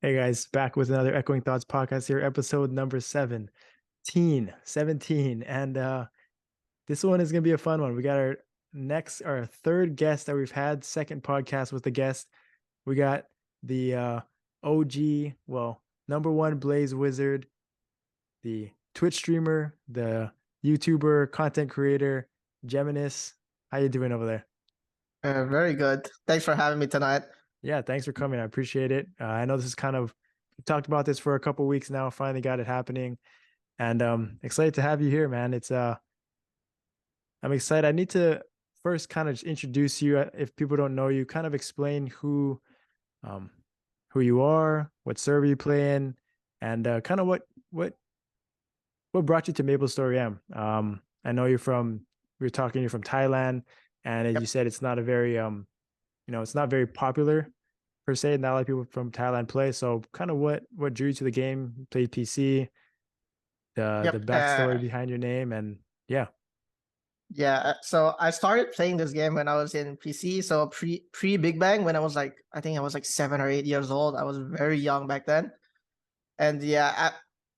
Hey guys, back with another Echoing Thoughts podcast here, episode number 17. And this one is gonna be a fun one. We got our third guest that we've had, second podcast with the guest. We got the OG, well, number one Blaze Wizard, the Twitch streamer, the YouTuber, content creator, Geminis. How you doing over there? Very good. Thanks for having me tonight. Yeah, thanks for coming. I appreciate it. I know this is we talked about this for a couple weeks now. Finally got it happening, and excited to have you here, man. I'm excited. I need to first kind of just introduce you, if people don't know you, kind of explain um, who you are, what server you play in, and kind of what brought you to Maple Story M. I know you're from Thailand, and as you Yep. said, it's not a very it's not very popular per se. Not a lot of people from Thailand play. So kind of what drew you to the game? You played PC, the Yep. backstory behind your name, and yeah. Yeah. So I started playing this game when I was in PC. So pre Big Bang, when I think I was like 7 or 8 years old. I was very young back then. And yeah,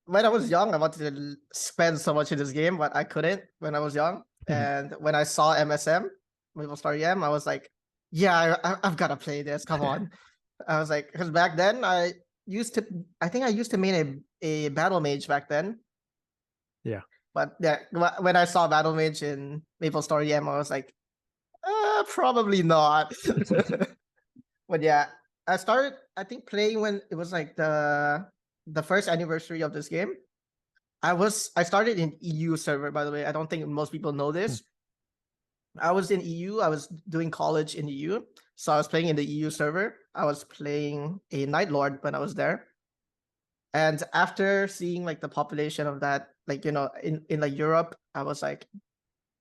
when I was young, I wanted to spend so much in this game, but I couldn't when I was young. And when I saw MSM, Maple Story M, I was like, yeah, I've got to play this. Come on. I was like, because back then I think I used to main a battle mage back then. Yeah. But yeah, when I saw battle mage in Maple Story M, I was like, probably not. But yeah, I started, I think, playing when it was like the first anniversary of this game. I started in EU server, by the way. I don't think most people know this. I was in EU. I was doing college in EU. So I was playing in the EU server. I was playing a Night Lord when I was there. And after seeing like the population of that, like, in like Europe, I was like,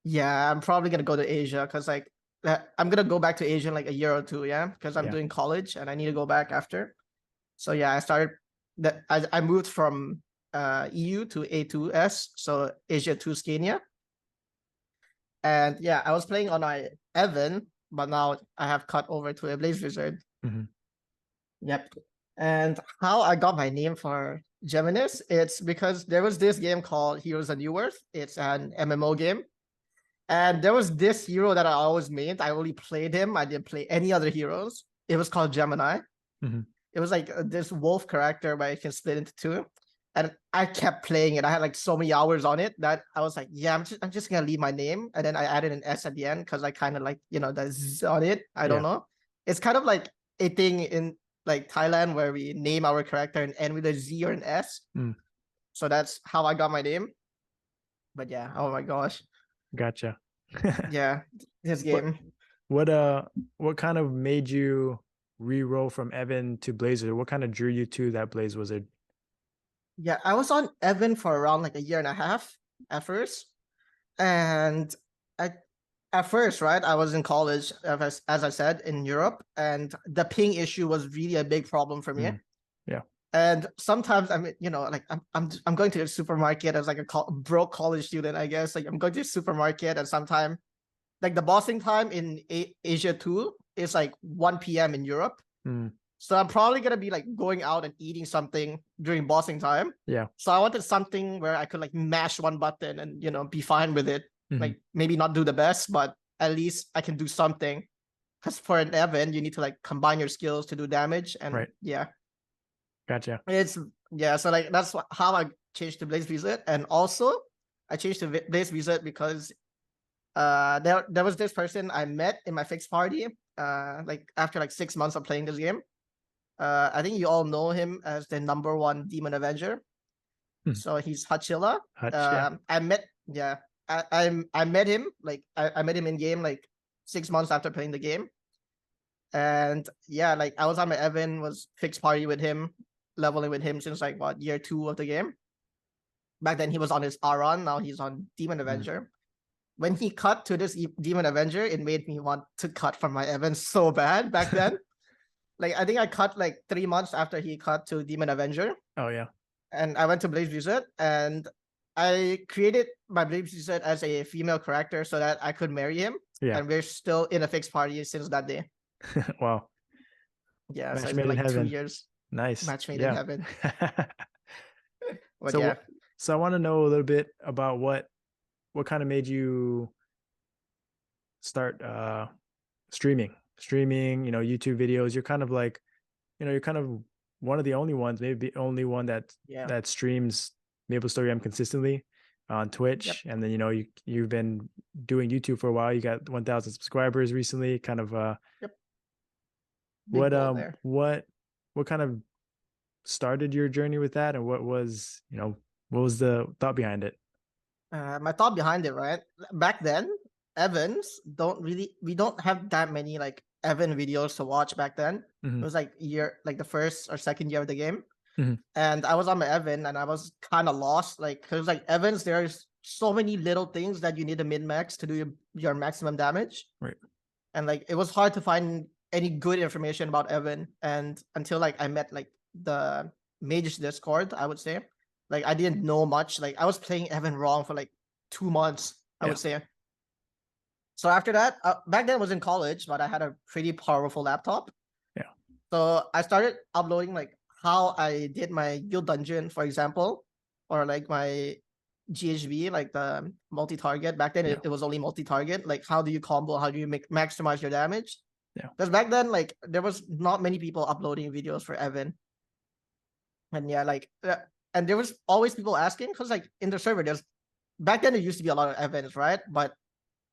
yeah, I'm probably gonna go to Asia because I'm gonna go back to Asia in like a year or two, yeah, because I'm Yeah. doing college and I need to go back after. So yeah, I moved from EU to A2S, so Asia to Scania. And yeah, I was playing on my Evan, but now I have cut over to a Blaze Wizard. Mhm. Yep. And how I got my name for Geminis, it's because there was this game called Heroes of New Earth. It's an MMO game. And there was this hero that I always made. I only played him. I didn't play any other heroes. It was called Gemini. Mhm. It was like this wolf character where you can split into two. And I kept playing it. I had like so many hours on it that I was like, yeah, I'm just gonna leave my name. And then I added an S at the end because I kind of like, the Z on it. I don't Yeah. know. It's kind of like a thing in like Thailand where we name our character and end with a Z or an S. Mm. So that's how I got my name. But yeah, oh my gosh. Gotcha. Yeah, this what game. what uh what kind of made you re-roll from Evan to Blazer? What kind of drew you to that Blaze Wizard? Yeah, I was on Evan for around like a year and a half at first. And I at first, right, I was in college, as I said, in Europe, and the ping issue was really a big problem for me. Mm. Yeah. And sometimes like I'm going to the supermarket as like a broke college student, I guess. Like I'm going to the supermarket, and sometime like the bossing time in Asia too is like 1 p.m. in Europe. Mm. So I'm probably gonna be like going out and eating something during bossing time. Yeah. So I wanted something where I could like mash one button and be fine with it. Mhm. Like maybe not do the best, but at least I can do something. Because for an Evan, you need to like combine your skills to do damage. And Right. yeah, Gotcha. it's yeah. So like that's how I changed to Blaze Wizard. And also I changed to Blaze Wizard because there was this person I met in my fixed party like after like 6 months of playing this game. I think you all know him as the number one Demon Avenger. Hmm. So he's Hachilla. Hutch. Yeah. I met yeah, I met him like I met him in game like 6 months after playing the game. And yeah, like I was on my Evan, was fixed party with him, leveling with him since like what year two of the game. Back then he was on his Aron, now he's on Demon Mhm. Avenger. When he cut to this Demon Avenger, it made me want to cut from my Evan so bad back then. Like I think I cut like 3 months after he cut to Demon Avenger, Oh yeah. and I went to Blaze Wizard, and I created my Blaze Wizard as a female character so that I could marry him, Yeah. and we're still in a fixed party since that day. Wow. Yeah, so Match it's been made in like two heaven. years. Nice. Match made in Yeah. heaven. But So yeah. so I want to know a little bit about what kind of made you start streaming, YouTube videos. You're kind of like, you're kind of one of the only ones, maybe the only one Yeah. that streams MapleStory M consistently on Yep. Twitch. And then, you've been doing YouTube for a while. You got 1,000 subscribers recently. Kind of Yep. Big what goal there. what kind of started your journey with that, and what was the thought behind it? My thought behind it, right? Back then, we don't have that many like Evan videos to watch back then. It Hmm. was like the first or second year of the game. Hmm. And I was on my Evan and I was kind of lost. Like, cause like Evans, there's so many little things that you need to min max to do your maximum damage. Right. And like, it was hard to find any good information about Evan. And until like I met like the Mage's Discord, I would say, like I didn't know much. Like I was playing Evan wrong for like 2 months, I Yeah. would say. So after that, back then I was in college, but I had a pretty powerful laptop. Yeah. So I started uploading like how I did my guild dungeon, for example, or like my GHB, like the multi-target. Back then Yeah. it was only multi-target. Like how do you combo? How do you maximize your damage? Yeah. Because back then, like there was not many people uploading videos for Evan. And yeah, like and there was always people asking because like in the server, there's back then there used to be a lot of Evans, right? But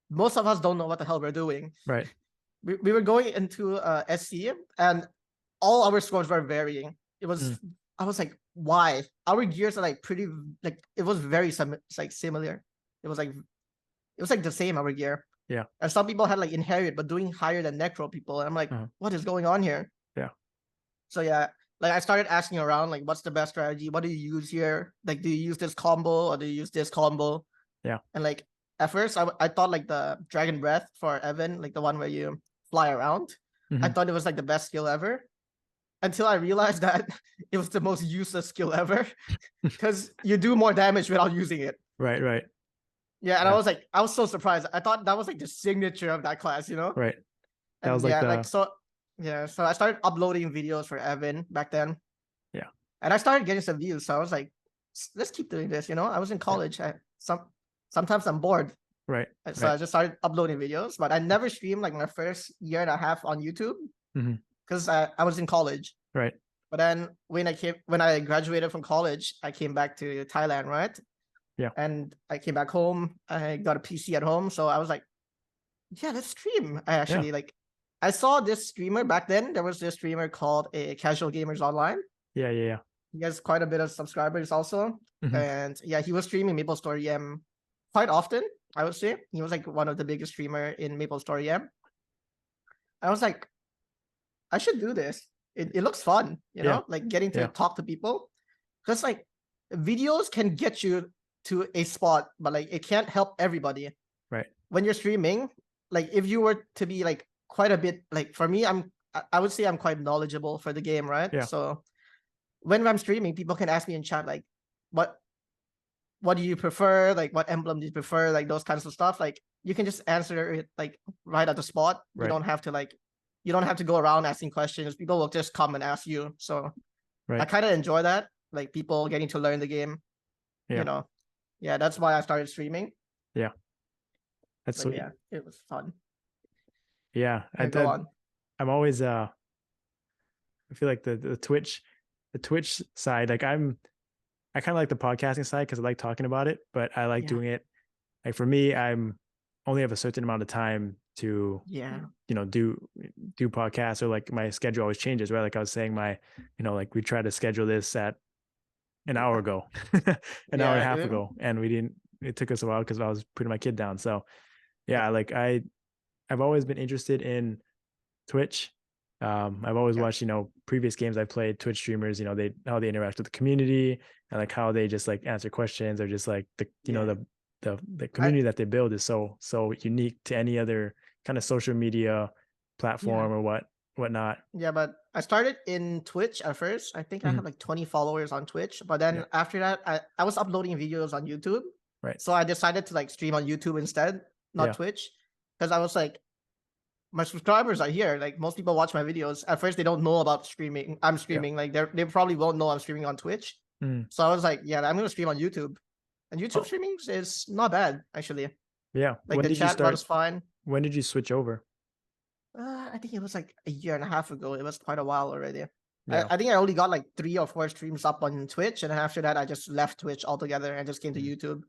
most of us don't know what the hell we're doing. Right. We were going into SC and all our scores were varying. It was I was like, why? Our gears are like pretty like it was very like similar. It was like the same our gear. Yeah. And some people had like inherit but doing higher than necro people. And I'm like, what is going on here? Yeah. So yeah, like I started asking around, like, what's the best strategy? What do you use here? Like, do you use this combo or do you use this combo? Yeah. And like at first I thought like the Dragon Breath for Evan, like the one where you fly around. I thought it was like the best skill ever. Until I realized that it was the most useless skill ever. Because you do more damage without using it. Right. Right. Yeah, and I was so surprised. I thought that was like the signature of that class, you know? Right. That And was like yeah, the like so I started uploading videos for Evan back then. Yeah. And I started getting some views. So I was like, let's keep doing this, you know? I was in college. Sometimes I'm bored. Right. So I just started uploading videos, but I never streamed like my first year and a half on YouTube because I was in college. Right. But then when I graduated from college, I came back to Thailand, right? Yeah. And I came back home. I got a PC at home, so I was like, yeah, let's stream. I actually like. I saw this streamer back then. There was this streamer called a Casual Gamers Online. Yeah. Yeah. Yeah. He has quite a bit of subscribers also, and yeah, he was streaming MapleStory M quite often. I would say he was like one of the biggest streamer in MapleStory M. I was like, I should do this. It looks fun, you know, like getting to talk to people. Because like videos can get you to a spot, but like it can't help everybody. Right. When you're streaming, like if you were to be like quite a bit, like for me, I would say I'm quite knowledgeable for the game, right? Yeah. So when I'm streaming, people can ask me in chat like, what do you prefer? Like what emblem do you prefer? Like those kinds of stuff. Like you can just answer it like right at the spot. Right. You don't have to go around asking questions. People will just come and ask you. So I kind of enjoy that. Like people getting to learn the game. Yeah. You know. Yeah, that's why I started streaming. Yeah. That's sweet. Yeah, it was fun. Yeah. Go on. I'm always I feel like the Twitch side, like I kind of like the podcasting side because I like talking about it, but I like doing it. Like for me, I'm only have a certain amount of time to do podcasts, or like my schedule always changes, right? Like I was saying, like we tried to schedule this at an hour ago, an hour and a half ago, and it took us a while because I was putting my kid down. So yeah, like I've always been interested in Twitch. I've always watched, previous games I've played, Twitch streamers, how they interact with the community and like how they just like answer questions, or just like the community that they build is so unique to any other kind of social media platform or whatnot. Yeah, but I started in Twitch at first. I think I had like 20 followers on Twitch, but then after that, I was uploading videos on YouTube. Right. So I decided to like stream on YouTube instead, not Twitch, because I was like, my subscribers are here. Like most people watch my videos. At first, they don't know about streaming. I'm streaming. Like they probably won't know I'm streaming on Twitch. So I was like, yeah, I'm gonna stream on YouTube. And YouTube Oh, streaming is not bad actually. yeah. Like When the did you chat start? runs fine. When did you switch over? I think it was like a year and a half ago. It was quite a while already. Yeah. I think I only got like 3 or 4 streams up on Twitch, and after that, I just left Twitch altogether and just came to YouTube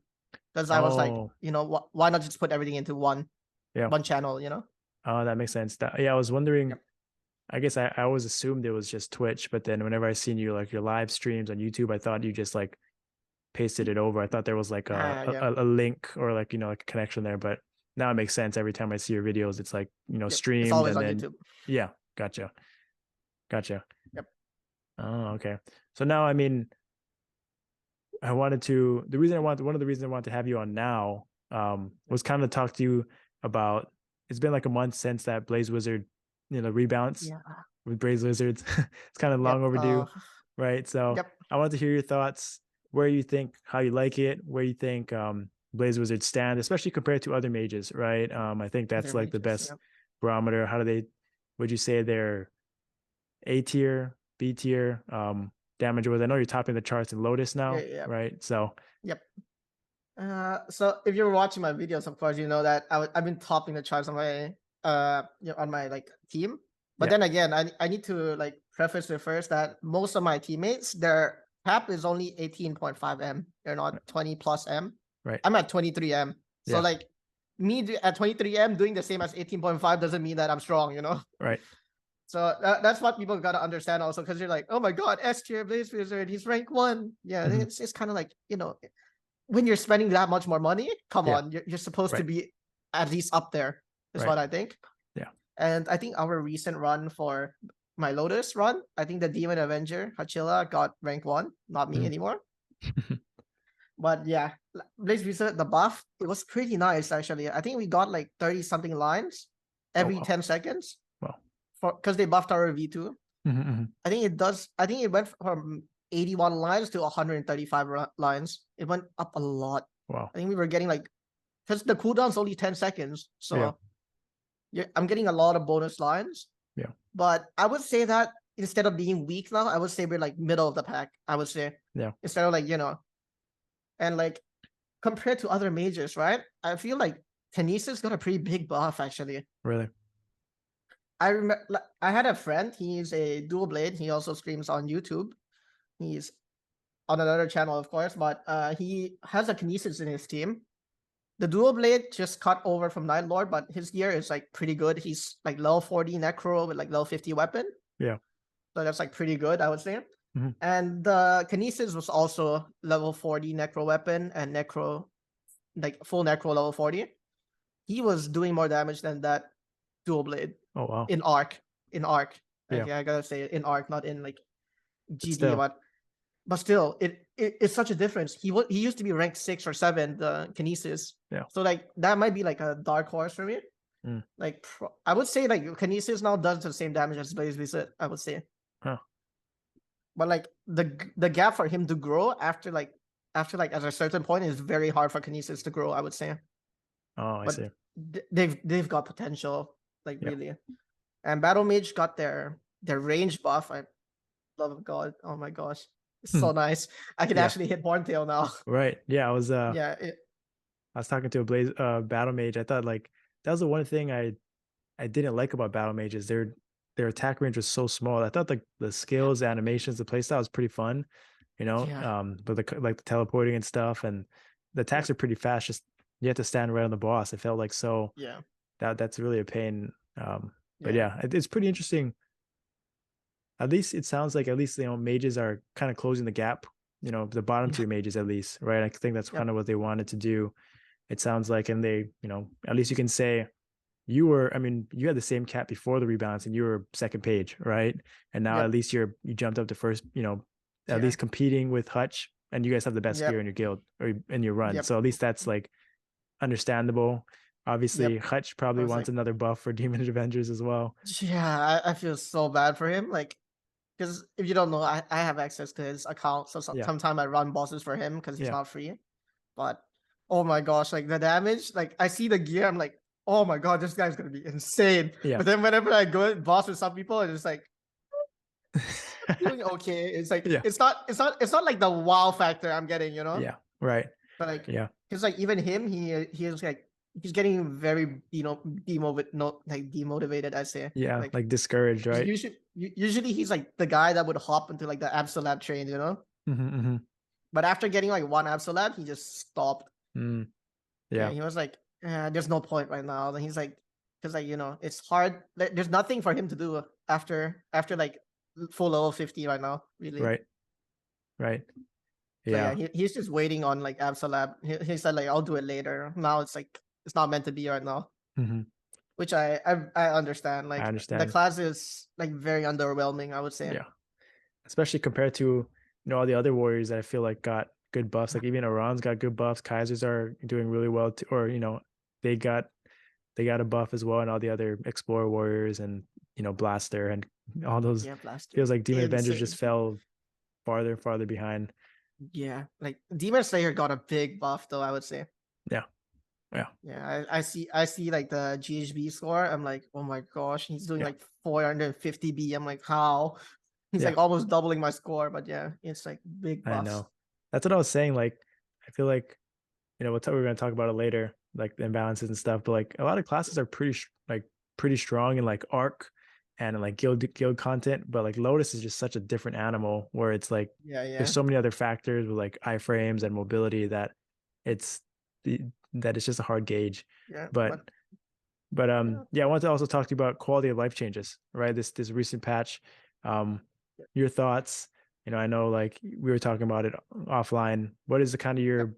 because I was like, Oh, you know, why not just put everything into one yeah. channel, you know? Oh, that makes sense. Yeah, I was wondering. Yep. I guess I always assumed it was just Twitch, but then whenever I seen you like your live streams on YouTube, I thought you just like pasted it over. I thought there was like Yeah. a link or like like a connection there, but now it makes sense. Every time I see your videos, it's like Yep. It's streamed always and on then YouTube. yeah, gotcha. Yep. Oh, okay. So now I mean, I wanted to one of the reasons I wanted to have you on now was kind of talk to you about it's been like a month since that Blaze Wizard, rebalance Yeah. with Blaze Wizards. It's kind of long Yep. overdue, right? So Yep. I want to hear your thoughts, where you think, how you like it, where you think Blaze Wizards stand, especially compared to other mages, right? I think that's Other like the majors. best Yep. barometer. Would you say they're A tier, B tier, damage wise? I know you're topping the charts in Lotus now, Yeah. right? So Yep. So if you're watching my videos, of course, you know that I've been topping the charts on my on my like team. But yeah, then again, I need to like preface it first that most of my teammates, their cap is only 18.5 M. They're not 20 plus M. right. I'm at 23 M. So Yeah, like at 23 M doing the same as 18.5 doesn't mean that I'm strong, you know? right. So that's what people gotta understand also, because you're like, oh my god, S tier Blaze Wizard, he's rank 1. Yeah, Mhm. it's kind of like, when you're spending that much more money, come Yeah, on, you're supposed to right, be at least up there, is right. what I think. Yeah. And I think our recent run for my Lotus run, I think the Demon Avenger, Hachilla, got rank 1, not me Mhm. anymore. But yeah, Blaze Wizard, the buff, it was pretty nice actually. I think we got like 30 something lines Oh every wow. 10 seconds Wow. because they buffed our V2. I think it went from 81 lines to 135 lines. It went up a lot. Wow. I think we were getting like, because the cooldown's only 10 seconds. Yeah. So I'm getting a lot of bonus lines. Yeah. But I would say that instead of being weak now, I would say we're like middle of the pack, I would say. Yeah. Instead of like, and like compared to other mages, right? I feel like Kinesis got a pretty big buff actually. Really. I remember I had a friend, he's a dual blade, he also streams on YouTube. He's on another channel, of course, but he has a Kinesis in his team. The dual blade just cut over from Night Lord, but his gear is like pretty good. He's like level 40 Necro with like level 50 weapon. Yeah. So that's like pretty good, I would say. Mhm. And the Kinesis was also level 40 Necro weapon and Necro, like full Necro level 40. He was doing more damage than that dual blade Oh wow. in Ark. In Ark. Yeah. Okay, I gotta say it, in Ark, not in like GD, Still. but still, it's such a difference. He used to be ranked 6 or 7, the Kinesis. Yeah. So like that might be like a dark horse for me. Like I would say like Kinesis now does the same damage as Blaze Wizard, I would say. Huh. But like the gap for him to grow after like at a certain point is very hard for Kinesis to grow, I would say. Oh, I But see. they've got potential, like Yeah. really. And Battle Mage got their range buff. I love God. Oh my gosh. It's so nice. I can Yeah. actually hit Horntail now. Right. Yeah. I was Yeah. I was talking to a Blaze battle mage. I thought like that was the one thing I didn't like about battle mages. Their attack range was so small. I thought like the skills, the animations, the playstyle was pretty fun, Yeah. but the teleporting and stuff and the attacks are pretty fast. Just you have to stand right on the boss. It felt like so Yeah. that's really a pain. But yeah, it's pretty interesting. At least it sounds like mages are kind of closing the gap, the bottom tier mages at least, right? I think that's kind of what they wanted to do. It sounds like, and they, at least you can say you had the same cap before the rebalance and you were second page, right? And now at least you jumped up to first, at least competing with Hutch, and you guys have the best gear in your guild or in your run. So at least that's like understandable. Obviously, Hutch probably wants another buff for Demon Avengers as well. Yeah, I feel so bad for him. Like, because if you don't know, I have access to his account. So sometimes I run bosses for him because he's not free. But oh my gosh, like the damage, like I see the gear, I'm like, oh my god, this guy's gonna be insane. Yeah. But then whenever I go boss with some people, it's just like doing okay. It's like Yeah. it's not like the wow factor I'm getting, you know? Yeah. Right. But like, Yeah. because like even him, he is like he's getting very demotivated. I say, Yeah. like Like discouraged, right? usually he's like the guy that would hop into like the Absolab train, you know. Mm-hmm. But after getting like one Absolab, he just stopped. Mm. Yeah, Yeah. he was like, "There's no point right now." And he's like, because like it's hard. There's nothing for him to do after like full level 50 right now, really. Right. Right. So Yeah. yeah, he's just waiting on like Absolab. He said like I'll do it later. Now it's like it's not meant to be right now, Mm-hmm. which I understand. I Like the understand. class is like very underwhelming, I would say. Yeah. Especially compared to, all the other warriors that I feel like got good buffs. Like even Iran's got good buffs. Kaisers are doing really well too, or they got a buff as well, and all the other Explorer warriors and Blaster and all those. Yeah, Blaster, Feels like Demon Avengers just insane. fell farther and farther behind. Yeah, like Demon Slayer got a big buff though, I would say. Yeah. Yeah. Yeah, I see like the GHB score. I'm like, oh my gosh, he's doing Yeah. like 450 B. I'm like, how? He's Yeah. like almost doubling my score, but yeah, it's like big buffs. I know. That's what I was saying. Like, I feel like, we're going to talk about it later, like the imbalances and stuff. But like a lot of classes are pretty strong in like Ark and like guild content. But like Lotus is just such a different animal where it's like Yeah, yeah. there's so many other factors with like iframes and mobility that it's just a hard gauge. Yeah, But yeah, I wanted to also talk to you about quality of life changes, right? This recent patch. Your thoughts. I know like we were talking about it offline. What is the kind of your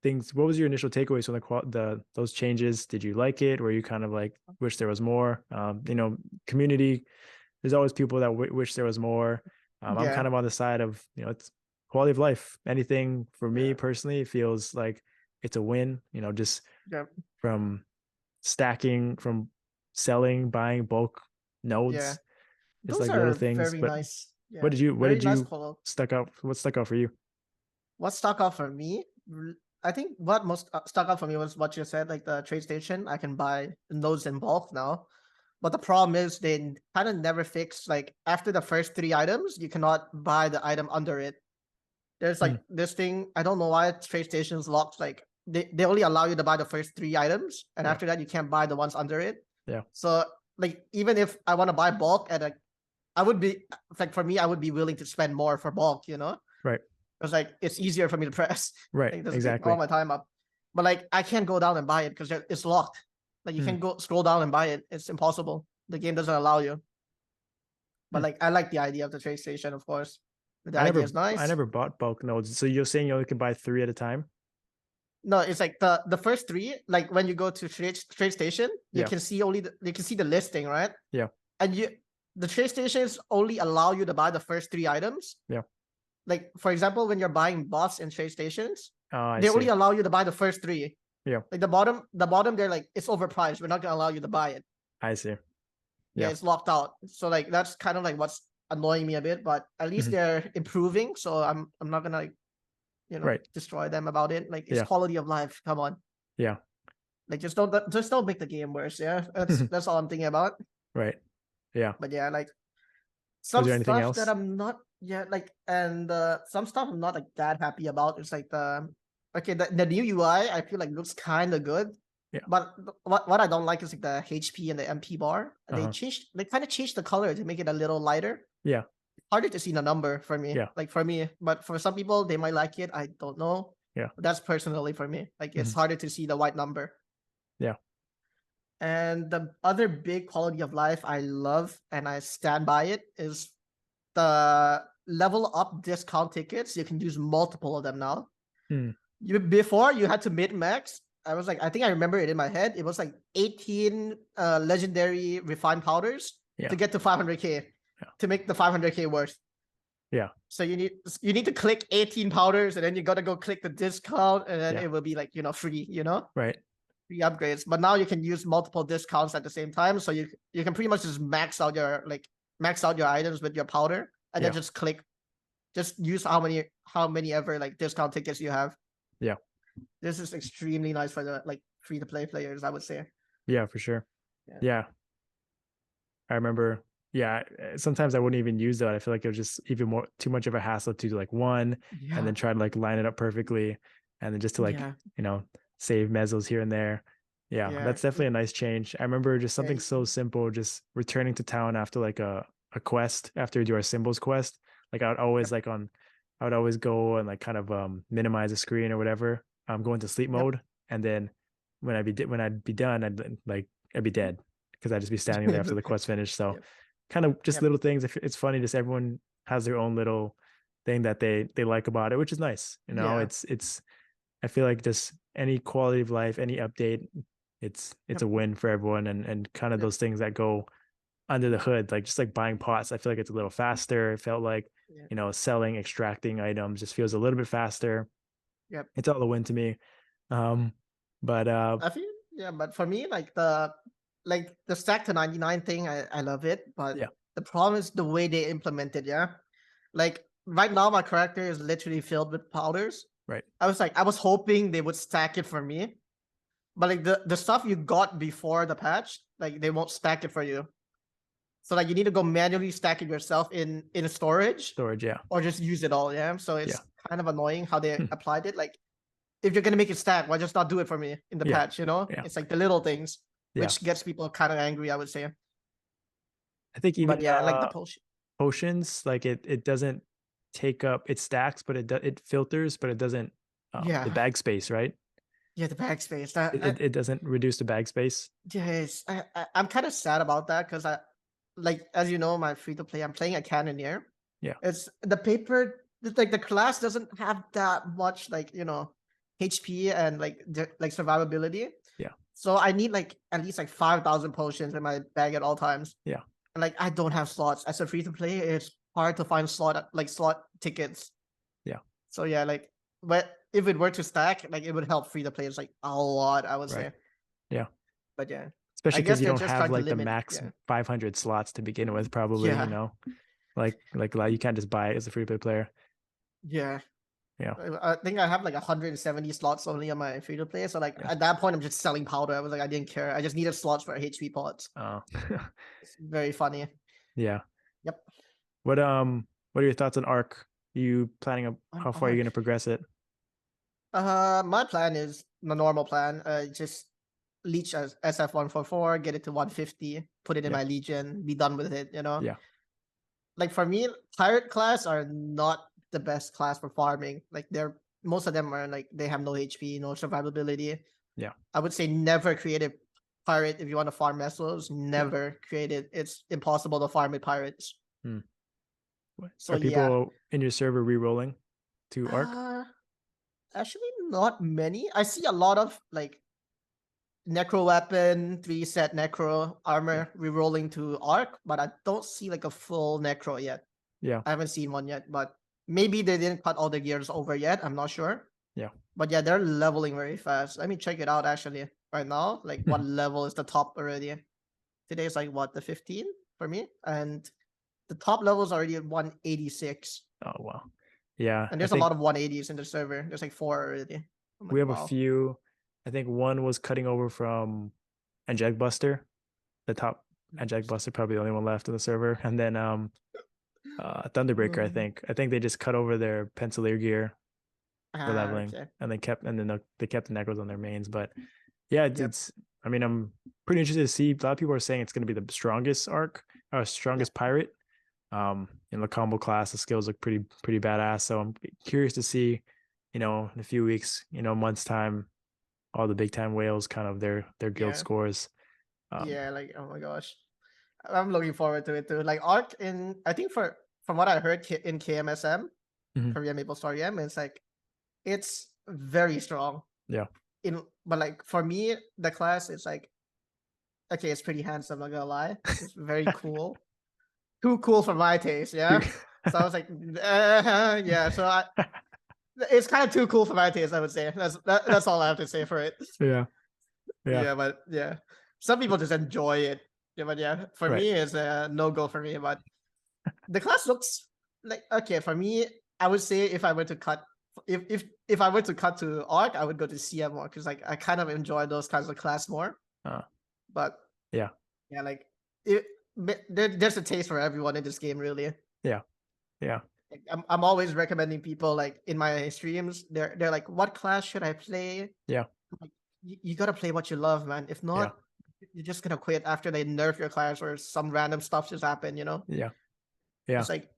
things? What was your initial takeaways from those changes? Did you like it? Or you kind of like wish there was more? Community. There's always people that wish there was more. I'm kind of on the side of it's quality of life. Anything for me personally, it feels like it's a win. Just from stacking, from selling, buying bulk nodes. Yeah. It's Those like are little things. very But nice. Yeah. what did you Nice stuck out? What stuck out for you? What stuck out for me? I think what most stuck out for me was what you said, like the trade station. I can buy nodes in bulk now. But the problem is they kind of never fix like after the first 3 items, you cannot buy the item under it. There's like this thing, I don't know why trade stations locked, like they only allow you to buy the first 3 items, and after that you can't buy the ones under it. Yeah. So like even if I want to buy bulk at I would be like for me, I would be willing to spend more for bulk, Right. Because like it's easier for me to press. Right. Like, it doesn't Exactly. take all my time up. But like I can't go down and buy it because it's locked. Like you can't go scroll down and buy it. It's impossible. The game doesn't allow you. But like I like the idea of the trade station, of course. The idea is nice. I never bought bulk nodes. So you're saying you only can buy 3 at a time? No, it's like the first 3. Like when you go to trade station, you can see the listing, right? Yeah. And the trade stations only allow you to buy the first 3 items. Yeah. Like for example, when you're buying bots in trade stations, I they see. only allow you to buy the first 3. Yeah. Like the bottom, they're like it's overpriced. We're not gonna allow you to buy it. I see. Yeah, it's locked out. So like that's kind of like what's annoying me a bit, but at least they're improving. So I'm not gonna destroy them about it. Like it's quality of life. Come on. Yeah. Like just don't make the game worse. Yeah, that's all I'm thinking about. Right. Yeah. But yeah, like some anything stuff else? that I'm not and some stuff I'm not like that happy about. It's like the new UI I feel like looks kind of good. Yeah. But what I don't like is like the HP and the MP bar. They kind of changed the color to make it a little lighter. Yeah. Harder to see the number for me. Yeah. Like for me, but for some people they might like it. I don't know. Yeah. But that's personally for me. Like it's harder to see the white number. Yeah. And the other big quality of life I love and I stand by it is the level up discount tickets. You can use multiple of them now. Before you had to min-max. I think I remember it in my head. It was like 18 legendary refined powders to get to 500k to make the 500k worth. Yeah. So you need to click 18 powders and then you gotta go click the discount and then it will be like free. Right. Free upgrades. But now you can use multiple discounts at the same time. So you can pretty much just max out your items with your powder and then just use how many ever like discount tickets you have. Yeah. This is extremely nice for the like free to play players, I would say. Yeah, for sure. Yeah. Yeah. I remember, yeah, sometimes I wouldn't even use that. I feel like it was just even more too much of a hassle to do like one and Yeah. then try to like line it up perfectly and then just to like, Yeah. save mesos here and there. Yeah, Yeah. that's definitely a nice change. I remember just something Yeah. so simple, just returning to town after like a quest, after we do our symbols quest. Like Yep. I would always go and like kind of minimize the screen or whatever. Go into sleep Yep. mode, and then when I'd be done, I'd be dead because I'd just be standing there after the quest finished. So Yep. kind of just Yep. little things. It's funny, just everyone has their own little thing that they like about it, which is nice. Yeah. It's I feel like just any quality of life, any update, it's Yep. a win for everyone, and kind of Yep. those things that go under the hood, like just like buying pots. I feel like it's a little faster. It felt like, Yeah. selling, extracting items just feels a little bit faster. Yep. It's all a win to me. Um, but I feel, yeah, but for me, like the stack to 99 thing, I love it, but yeah, the problem is the way they implement it, yeah. Like right now my character is literally filled with powders. right. I was hoping they would stack it for me. But like the stuff you got before the patch, like they won't stack it for you. So like you need to go manually stack it yourself in storage Storage, yeah, or just use it all, yeah. So yeah, it's kind of annoying how they applied it. Like if you're gonna make it stack, why just not do it for me in the yeah, patch, you know? yeah, It's like the little things yeah. which gets people kind of angry, I would say. I think But even yeah, like the potion. potions, like it doesn't take up, it stacks, but it filters, but it doesn't the Yeah, bag space, right? yeah, the backspace. It doesn't reduce the bag space. Yes, I'm kind of sad about that because like as you know, my free to play, I'm playing a cannoneer. Yeah. It's the paper, like the class doesn't have that much like HP and like survivability. Yeah. So I need like at least like 5,000 potions in my bag at all times. Yeah. And like I don't have slots as a free to play. It's hard to find slot tickets. Yeah. So yeah, like but if it were to stack, like it would help free to players like a lot, I would Right. say. Yeah. But yeah, I Especially because guess you they're don't just have trying to like the limit. max Yeah, 500 slots to begin with, probably, yeah, like you can't just buy it as a free to play player. yeah. Yeah. I think I have like 170 slots only on my free to play. So like Yeah. at that point, I'm just selling powder. I was like, I didn't care. I just needed slots for HP pots. Oh. It's very funny. Yeah. Yep. What are your thoughts on Ark? You planning on On how far are you Arc. gonna progress it? My plan is the normal plan. Just leech as SF144, get it to 150, put it in Yeah. my Legion, be done with it. Yeah. Like for me, pirate class are not the best class for farming. Like most of them are like they have no HP, no survivability. Yeah. I would say never create a pirate if you want to farm Mesos. Yeah. Never create it. It's impossible to farm with pirates. Hmm. So Are yeah. people in your server re-rolling to Ark? Uh Actually not many. I see a lot of like necro weapon, 3 set necro Yeah. armor re-rolling to Arc, but I don't see like a full necro yet. Yeah. I haven't seen one yet, but maybe they didn't cut all the gears over yet. I'm not sure. Yeah. But yeah, they're leveling very fast. Let me check it out actually right now. Like what level is the top already? Today is like what, the 15 for me? And the top level is already at 186. Oh wow. Yeah. And I there's a think lot of 180s in the server. There's like 4 already. I'm we like, have a wow. few. I think one was cutting over from Angelic Buster, the top Angelic Buster, probably the only one left in the server. And then Thunderbreaker, I think they just cut over their Pencilier gear for leveling, Okay. and they kept the necros on their mains. But yeah, Yep. I mean, I'm pretty interested to see. A lot of people are saying it's going to be the strongest Arc, Yep. strongest pirate. In the combo class, the skills look pretty badass. So I'm curious to see, in a few weeks, months time, all the big time whales, kind of their guild Yeah. scores. Yeah. Like, oh my gosh. I'm looking forward to it too. Like Arc I think from what I heard in KMSM, Mhm. Korea Maple Story M, it's very strong. Yeah. But like for me, the class is like, okay, it's pretty handsome, not gonna lie. It's very cool. Too cool for my taste, yeah. So I was like, yeah. So it's kind of too cool for my taste, I would say. That's all I have to say for it. Yeah. Yeah. Yeah, but yeah, some people just enjoy it. Yeah, but yeah, for Right. me, it's a no go for me. But the class looks like okay for me. I would say if I were to cut, if I were to cut to Arc, I would go to CM more because like I kind of enjoy those kinds of class more. But Yeah. yeah, like there's a taste for everyone in this game, really. Yeah. Like, I'm always recommending people like in my streams. They're like, what class should I play? Yeah. I'm like, you gotta play what you love, man. If not, you're just gonna quit after they nerf your class or some random stuff just happened. Yeah. It's like,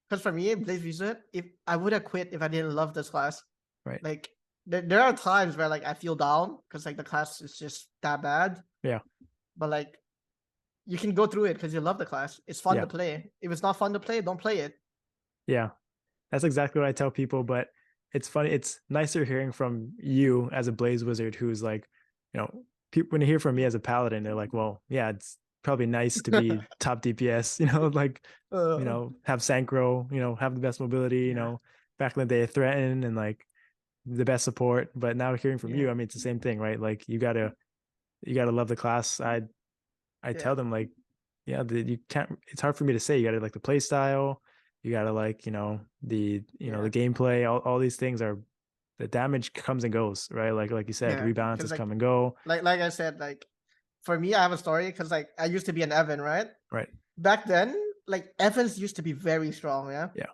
because for me, Blaze Wizard, if I would have quit if I didn't love this class. Right. Like there are times where like I feel down because like the class is just that bad. Yeah. But like you can go through it because you love the class. It's fun to play. If it's not fun to play, don't play it. Yeah. That's exactly what I tell people, but it's funny. It's nicer hearing from you as a Blaze Wizard who's like, people when you hear from me as a Paladin, they're like, well, yeah, it's probably nice to be top DPS, like, have Synchro, have the best mobility, back in the day, threaten and like the best support. But now hearing from you, I mean, it's the same thing, right? Like you gotta love the class. I tell them like, you can't. It's hard for me to say. You gotta like the play style. You gotta like the the gameplay. All these things are the damage comes and goes, right? Like you said, rebalances like, come and go. Like I said, like for me, I have a story because like I used to be an Evan, right? Right. Back then, like Evans used to be very strong, yeah. Yeah.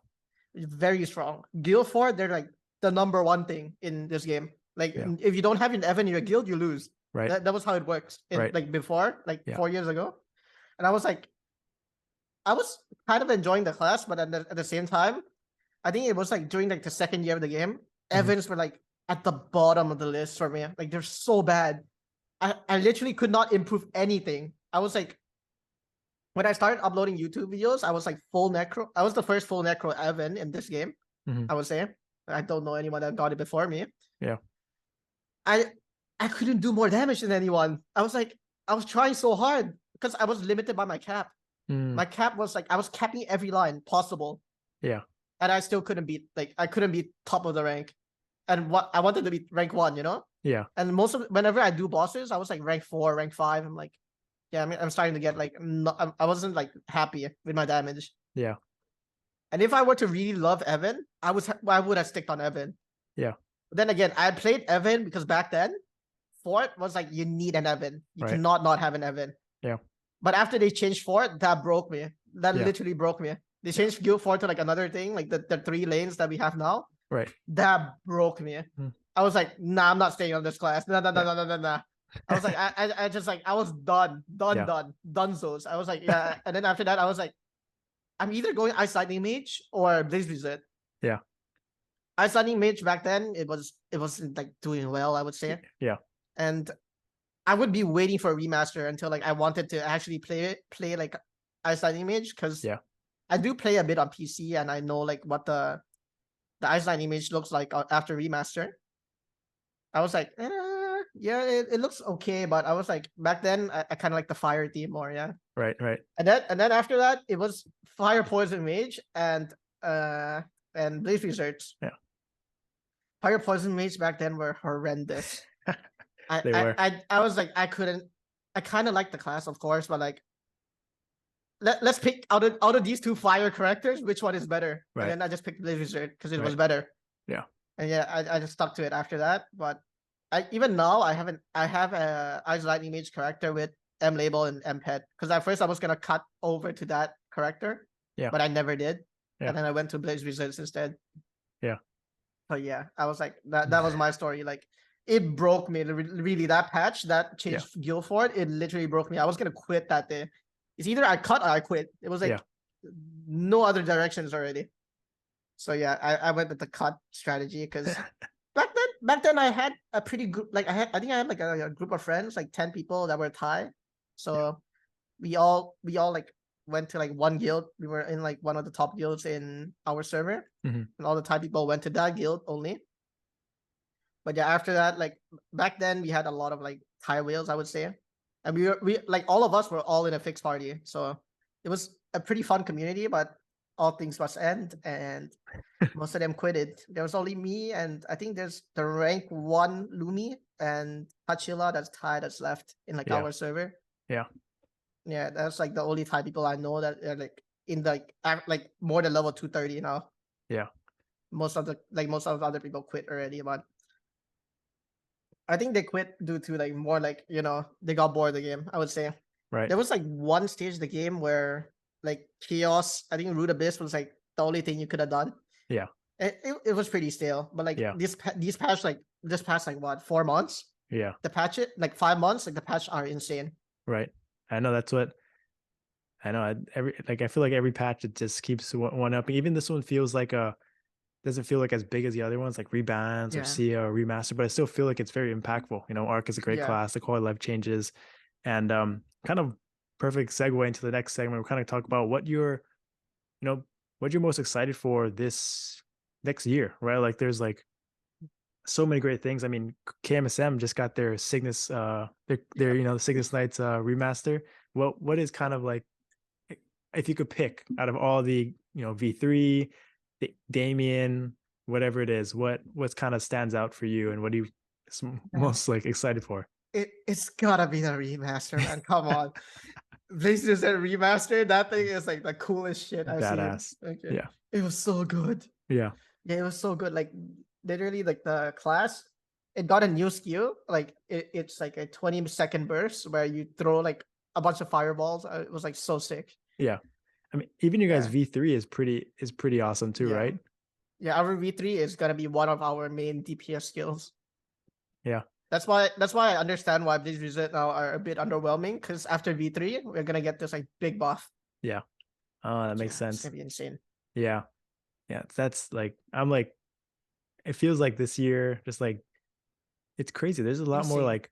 Very strong. Guildford, they're like the number one thing in this game. Like if you don't have an Evan in your guild, you lose. Right. That was how it works. Like before, like 4 years ago. And I was like, I was kind of enjoying the class, but at the same time, I think it was like during like the second year of the game, Evans were like at the bottom of the list for me. Like they're so bad. I literally could not improve anything. I was like, when I started uploading YouTube videos, I was like full necro. I was the first full necro Evan in this game. I would say. I don't know anyone that got it before me. Yeah. I couldn't do more damage than anyone. I was trying so hard because I was limited by my cap. My cap was like I was capping every line possible. Yeah. And I still couldn't beat I couldn't beat top of the rank. And what I wanted to be rank 1, Yeah. And whenever I do bosses, I was like rank 4, rank 5. I'm like, yeah, I mean, I'm starting to get like I wasn't like happy with my damage. Yeah. And if I were to really love Evan, I would have sticked on Evan. Yeah. But then again, I played Evan because back then, Fort was like you need an Evan. You cannot not have an Evan. Yeah. But after they changed Fort, that broke me. That literally broke me. They changed Guild Fort to like another thing, like the 3 lanes that we have now. Right. That broke me. I was like, nah, I'm not staying on this class. Nah. I was like, I just like I was done. Dunzos. I was like, yeah. And then after that, I was like, I'm either going Ice Lightning Mage or Blaze Wizard. Yeah. Ice Lightning Mage back then, it was like doing well, I would say. Yeah. And I would be waiting for a remaster until like I wanted to actually play like Ice Lightning Mage because I do play a bit on PC and I know like what the Ice Lightning Mage looks like after remaster. I was like, yeah, it looks okay, but I was like back then I kind of like the fire team more, yeah. Right. And then after that it was Fire Poison Mage and Blaze Wizard. Yeah. Fire Poison Mage back then were horrendous. They were. I was like I kind of like the class, of course, but like let's pick out of these 2 fire characters, which one is better? Right. And then I just picked Blaze Wizard because it was better. Yeah. And yeah, I just stuck to it after that. But even now I have a Ice Lightning Mage character with M label and M pet because at first I was gonna cut over to that character. Yeah. But I never did. Yeah. And then I went to Blaze Wizards instead. Yeah. But yeah, I was like that was my story. Like it broke me really. That patch that changed Guildford, it literally broke me. I was gonna quit that day. It's either I cut or I quit. It was like no other directions already. So yeah, I went with the cut strategy because back then I had a pretty good I think I had like a group of friends, like 10 people that were Thai. So we all like went to like one guild. We were in like one of the top guilds in our server, and all the Thai people went to that guild only. But yeah, after that, like back then we had a lot of like Thai whales, I would say, and we like all of us were all in a fixed party. So it was a pretty fun community, but all things must end, and most of them quitted. There was only me, and I think there's the rank 1 Lumi and Hachila that's Thai that's left in like our server. Yeah, that's like the only Thai people I know that are like in like more than level 230 now. Yeah. Most of the other people quit already, but I think they quit due to like more like, they got bored of the game, I would say. Right. There was like one stage of the game where like chaos, I think Root Abyss was like the only thing you could have done. Yeah. It was pretty stale, but like Yeah. these past like this past like what 4 months, Yeah. the patch it like 5 months, like the patch are insane. Right. I know that's what I know. I feel like every patch it just keeps one up. Even this one feels like a doesn't feel like as big as the other ones, like Rebalance or Yeah, Sia or Remaster, but I still feel like it's very impactful. Arc is a great yeah. class. The QoL Changes, and kind of perfect segue into the next segment. We're kind of talk about you know, what you're most excited for this next year, right? Like, there's like so many great things. I mean, KMSM just got their Cygnus, their Yep. the Cygnus Knights remaster. What is kind of like if you could pick out of all the V3, Damien, whatever it is, what's kind of stands out for you, and what do you Uh, most like excited for? it's gotta be the remaster, man. Come on. This is a remaster. That thing is like the coolest shit I've seen. Badass. Okay. Yeah. It was so good. Yeah. Yeah, it was so good. Like literally, like the class, it got a new skill. Like it's like a 20-second burst where you throw like a bunch of fireballs. It was like so sick. Yeah. I mean, even you guys Yeah, V3 is pretty awesome too, yeah, right? yeah. Our V3 is gonna be one of our main DPS skills. Yeah. That's why I understand why these results now are a bit underwhelming. Because after V3, we're gonna get this like big buff. Yeah. Oh, that makes Yeah, it's sense. gonna be insane. Yeah. Yeah. That's like I'm like it feels like this year just like it's crazy. There's a lot more Insane. like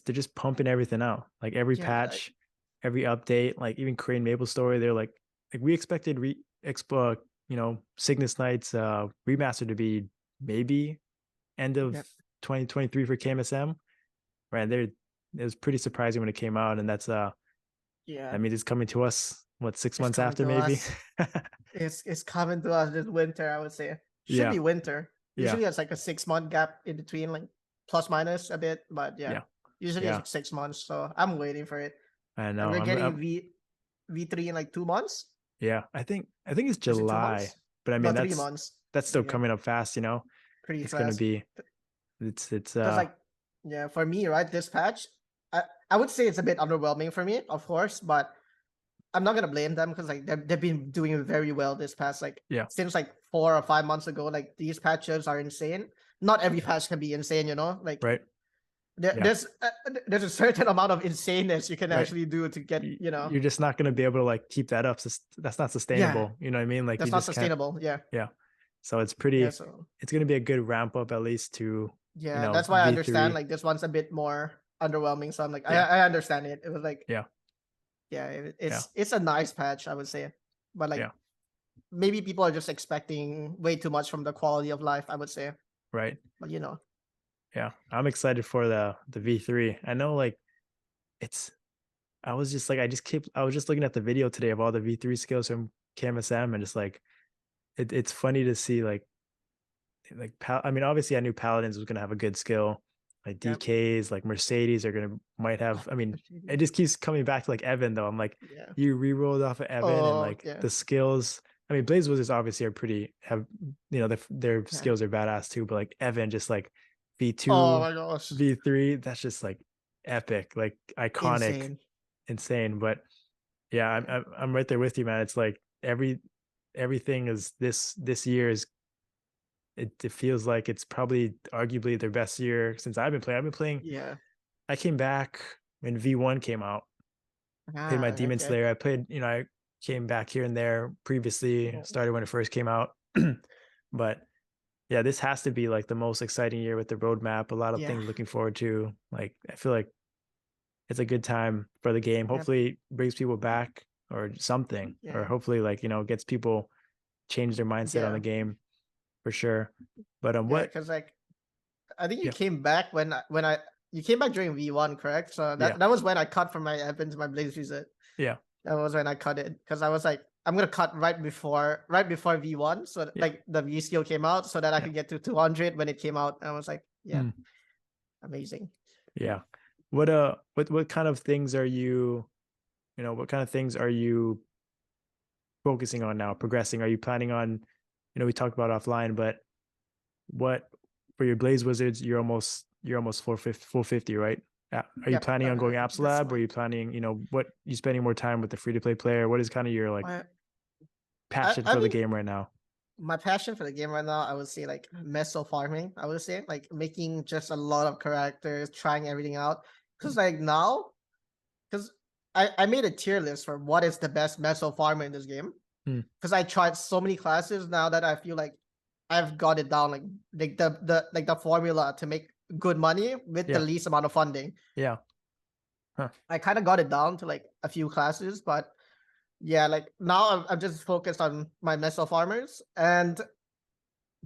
they're just pumping everything out. Like every Yeah, like patch, every update, like even Crane Maple story, they're like we expected Cygnus Knights remaster to be maybe end of yeah, 2023 for KMSM. Right. There it was pretty surprising when it came out. And yeah. that means it's coming to us, what, six It's months coming after to maybe? us. It's coming to us this winter, I would say. Should Yeah. be winter. Yeah. Usually it's like a 6 month gap in between, like plus minus a bit, but yeah. Yeah. Usually it's Yeah. like 6 months. So I'm waiting for it. I And know. we're getting I'm V3 in like 2 months. yeah. I think it's Is it two July, months? but I No, mean 3 months. that's still Yeah, coming up fast. pretty It's gonna fast. be it's Because like, yeah, for me, right, this patch, I would say it's a bit underwhelming for me, of course, but I'm not gonna blame them because like they've been doing very well this past like yeah, since like 4 or 5 months ago. Like these patches are insane. Not every patch can be insane, Like right. there, Yeah. there's uh, there's a certain amount of insaneness you can Right. actually do to get, You're just not gonna be able to like keep that up. That's not yeah, sustainable. You know what I mean? Like you that's not just can't. sustainable. Yeah, Yeah. So yeah. So it's gonna be a good ramp up at least to, yeah, that's why I understand V3. like this one's a bit more underwhelming. So I'm like, Yeah. I understand it. It was like, Yeah. yeah, Yeah. it's a nice patch, I would say, but like Yeah. maybe people are just expecting way too much from the quality of life, I would say. Right. But Yeah. I'm excited for the V3. I know like it's I was just like I was just looking at the video today of all the V3 skills from KMSM and just like it's funny to see I mean, obviously I knew Paladins was gonna have a good skill. Like yep. DKs, like Mercedes are gonna might Oh, have. I mean, it Mercedes. just keeps coming back to like Evan though. I'm like, Yeah. you re-rolled off of Evan and Oh, like yeah. the skills. I mean, Blaze Wizards obviously are pretty have their Yeah. skills are badass too, but like Evan just like Oh V2, my gosh. V3, that's just like epic, like iconic, Insane. insane. But yeah, Yeah. I'm right there with you, man. It's like everything is this year is it feels like it's probably arguably their best year since I've been playing. I've been playing. Yeah. I came back when V1 came out. Played my Demon Okay. Slayer. I played. I came back here and there previously. Oh, Started when it first came out, but yeah, this has to be like the most exciting year with the roadmap. A lot of yeah. things looking forward to. Like I feel like it's a good time for the game. Yep. Hopefully, it brings people back or something, or Yeah. hopefully, like gets people change their mindset on the Yeah. game for sure. But Yeah. what? Because like I think you Yeah, came back when I you came back during V1, correct? So yeah, that was when I cut from my Evans my Blaze visit. yeah, That was when I cut it because I was like, I'm gonna cut right before V1, so yeah, like the V skill came out, so that I yeah. could get to 200 when it came out. And I was like, yeah, Hmm. amazing. Yeah. What kind of things are what kind of things are you focusing on now, progressing? Are you planning on, we talked about offline, but what for your Blaze Wizards, you're almost full 50, right? Are you Yep, planning on going Apps that's Lab, or are fine. you planning, what you spending more time with the free to play player? What is kind of your like I, passion I for the mean, game right now? my passion for the game right now, I would say like meso farming. I would say like making just a lot of characters, trying everything out. Because like now, because I made a tier list for what is the best meso farmer in this game. Hmm. Because I tried so many classes now that I feel like I've got it down, like the formula to make good money with the Yeah, least amount of funding. yeah, huh. I kind of got it down to like a few classes, but yeah, like now I'm just focused on my meso farmers and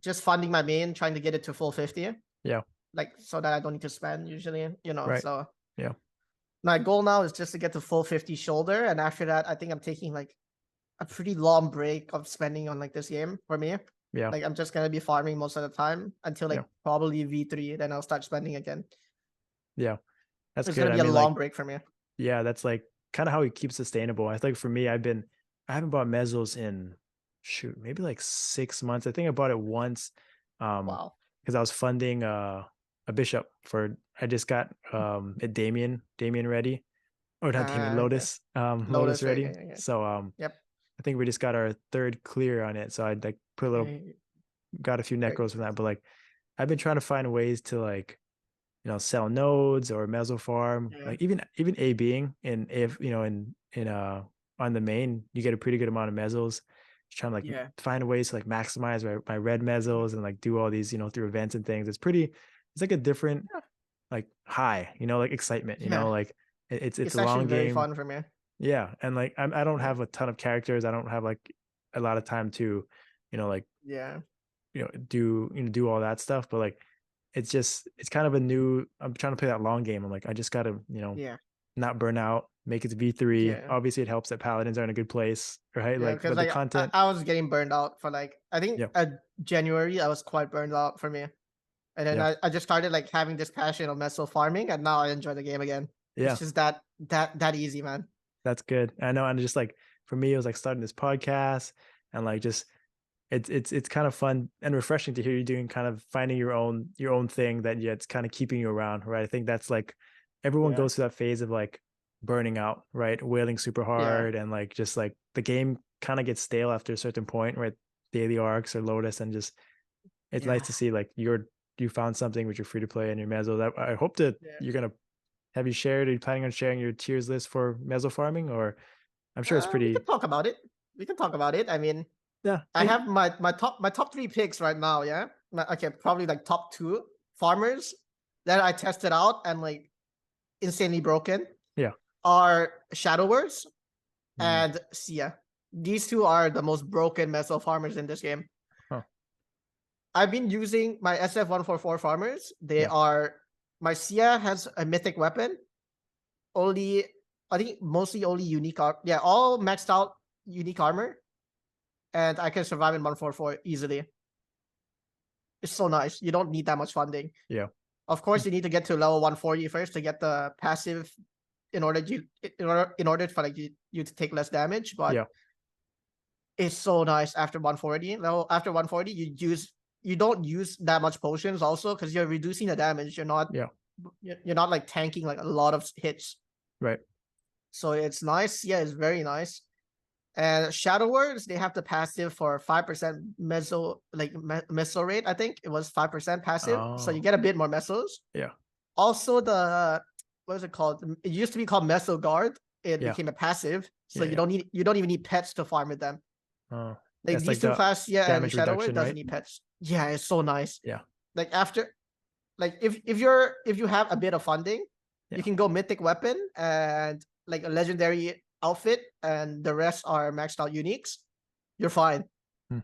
just funding my main, trying to get it to full 50, Yeah, like so that I don't need to spend usually, right. So Yeah, my goal now is just to get to full 50 shoulder, and after that, I think I'm taking like a pretty long break of spending on like this game for me. yeah, Like I'm just gonna be farming most of the time until yeah, like probably V3, then I'll start spending again. yeah. That's It's good. gonna I be a mean, like, long break for me. yeah, that's like kind of how we keep sustainable. I think for me, I haven't bought Mesos in shoot, maybe like 6 months. I think I bought it once, Wow. because I was funding a bishop for I just got a Damien ready. Or not Damien, Okay. Lotus, Lotus Lotus, right? ready. Yeah, yeah, yeah. So Yep. I think we just got our third clear on it. So I like put a little Yeah, got a few very necros from good. that. But like I've been trying to find ways to like, sell nodes or meso farm, Yeah. like even A being in if in on the main, you get a pretty good amount of mesos. Just trying to like Yeah. find ways to like maximize my red mesos and like do all these, through events and things. It's like a different like high, like excitement, Yeah. like it's It's a actually long very game. fun for me. Yeah. And like I don't Yeah. have a ton of characters. I don't have like a lot of time to, like Yeah. do all that stuff, but like it's kind of a new. I'm trying to play that long game. I'm like, I just gotta Yeah. not burn out, make it to V3. Yeah. Obviously it helps that paladins are in a good place, right? Yeah. Like, Because but the like content. I was getting burned out for like I think Yeah, January I was quite burned out for me. And then yeah, I just started like having this passion of meso farming, and now I enjoy the game again. It's yeah, just that easy, man. that's good. I know. And just like for me, it was like starting this podcast, and like just it's kind of fun and refreshing to hear you doing, kind of finding your own thing that, yeah, it's kind of keeping you around, right? I think that's like everyone Yeah. goes through that phase of like burning out, right? Wailing super Yeah. hard, and like just like the game kind of gets stale after a certain point, right? Daily arcs or Lotus, and just it's nice Yeah. to see like you found something with your free to play and your meso. That I hope that Yeah. you're gonna have you shared. Are you planning on sharing your tiers list for meso farming, or I'm sure it's We can pretty. talk about it. We can talk about it. I mean, Yeah, I have my top three picks right now. Yeah. Okay, probably like top two farmers that I tested out and like insanely broken yeah. are Shadowverse Mm, and Sia. These two are the most broken meso farmers in this game. huh, I've been using my SF144 farmers. They yeah. are my Sia has a mythic weapon. Only I think mostly only unique yeah, all maxed out unique armor. And I can survive in 144 easily. It's so nice. You don't need that much funding. Yeah. Of course, you need to get to level 140 first to get the passive in order for like you to take less damage, but Yeah. it's so nice after 140. Level after 140, you don't use that much potions also because you're reducing the damage. Yeah. You're not like tanking like a lot of hits. Right. So it's nice. Yeah, it's very nice. And Shadow Words, they have the passive for 5% meso rate. I think it was 5% passive. So you Oh, get a bit more mesos. yeah. Also, what is it called? It used to be called Meso Guard. It Yeah. became a passive. So Yeah. you Yeah. don't even need pets to farm with them. Oh, Like it's these like two the classes, yeah, and damage Shadow Word reduction, doesn't right? need pets. Yeah, it's so nice. Yeah. Like after like if you have a bit of funding, you Yeah. can go mythic weapon and like a legendary outfit, and the rest are maxed out uniques. You're fine. Hmm.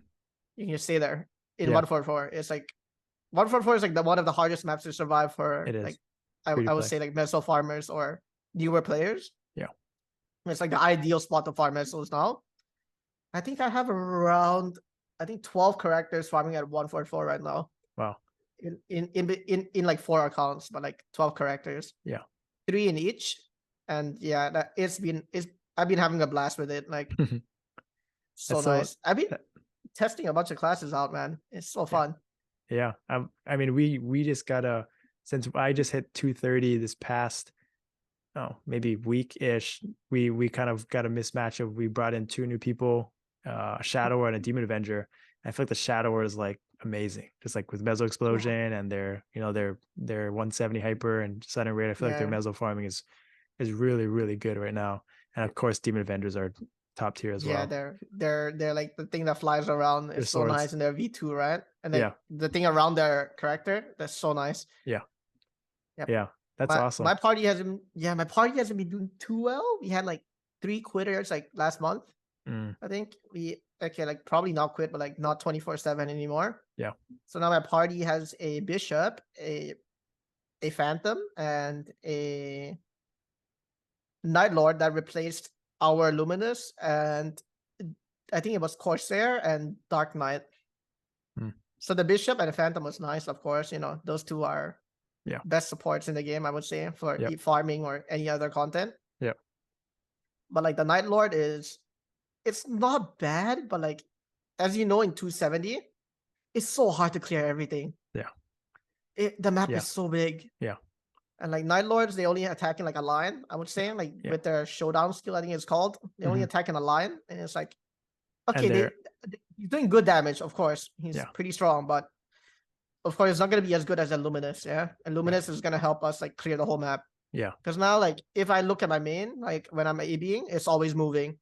You can just stay there in Yeah. 144. It's like 144 is like one of the hardest maps to survive for It like is I, free to I would play. say like meso farmers or newer players. Yeah. It's like the ideal spot to farm mesos now. I think I have around 12 characters farming at 144 right now. Wow. In like 4 accounts, but like 12 characters, Yeah. 3 in each. And yeah, I've been having a blast with it. Like so That's so. nice. I've been that- testing a bunch of classes out, man. It's so Yeah. fun. Yeah. I mean, we just got a since I just hit 230 this past, maybe week-ish, we kind of got a mismatch of, we brought in 2 new people, a Shadower and a Demon Avenger. I feel like the Shadower is like amazing, just like with Meso Explosion and their, their 170 hyper and sudden rate. I feel like their Meso farming is really, really good right now. And of course, Demon Avengers are top tier as well. Yeah, they're like the thing that flies around is so nice in their V2, right? And then the thing around their character, that's so nice. Yeah. Yep. Yeah. That's awesome. My party hasn't been doing too well. We had like 3 quitters like last month. I think like probably not quit, but like not 24/7 anymore. Yeah. So now my party has a bishop, a phantom, and a Night Lord that replaced our Luminous, and I think it was Corsair and Dark Knight. So the bishop and the phantom was nice, of course. Those 2 are best supports in the game, I would say, for farming or any other content. Yeah. But like the Night Lord it's not bad, but like, as you know, in 270, it's so hard to clear everything. Yeah. The map is so big. Yeah. And like Night Lords, they only attack in like a line, I would say, like with their showdown skill, I think it's called. They only attack in a line, and it's like, okay, he's doing good damage, of course. He's pretty strong, but of course, it's not going to be as good as a Luminous, And Luminous is going to help us like clear the whole map. Yeah. Because now, like, if I look at my main, like when I'm ABing, it's always moving.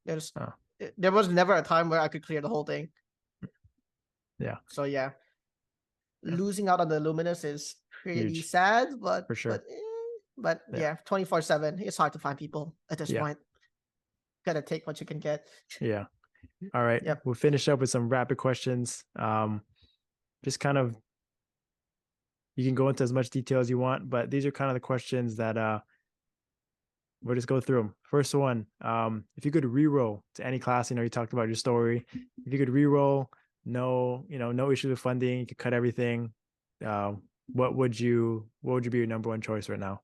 There was never a time where I could clear the whole thing. Yeah. So losing out on the Luminous is pretty sad, but for sure. But 24/7, it's hard to find people at this point. Gotta take what you can get. Yeah. All right. We'll finish up with some rapid questions. Just kind of, you can go into as much detail as you want, but these are kind of the questions that we'll just go through them. First one, if you could re-roll to any class, you talked about your story. If you could re-roll, no issues with funding, you could cut everything. What would be your number 1 choice right now?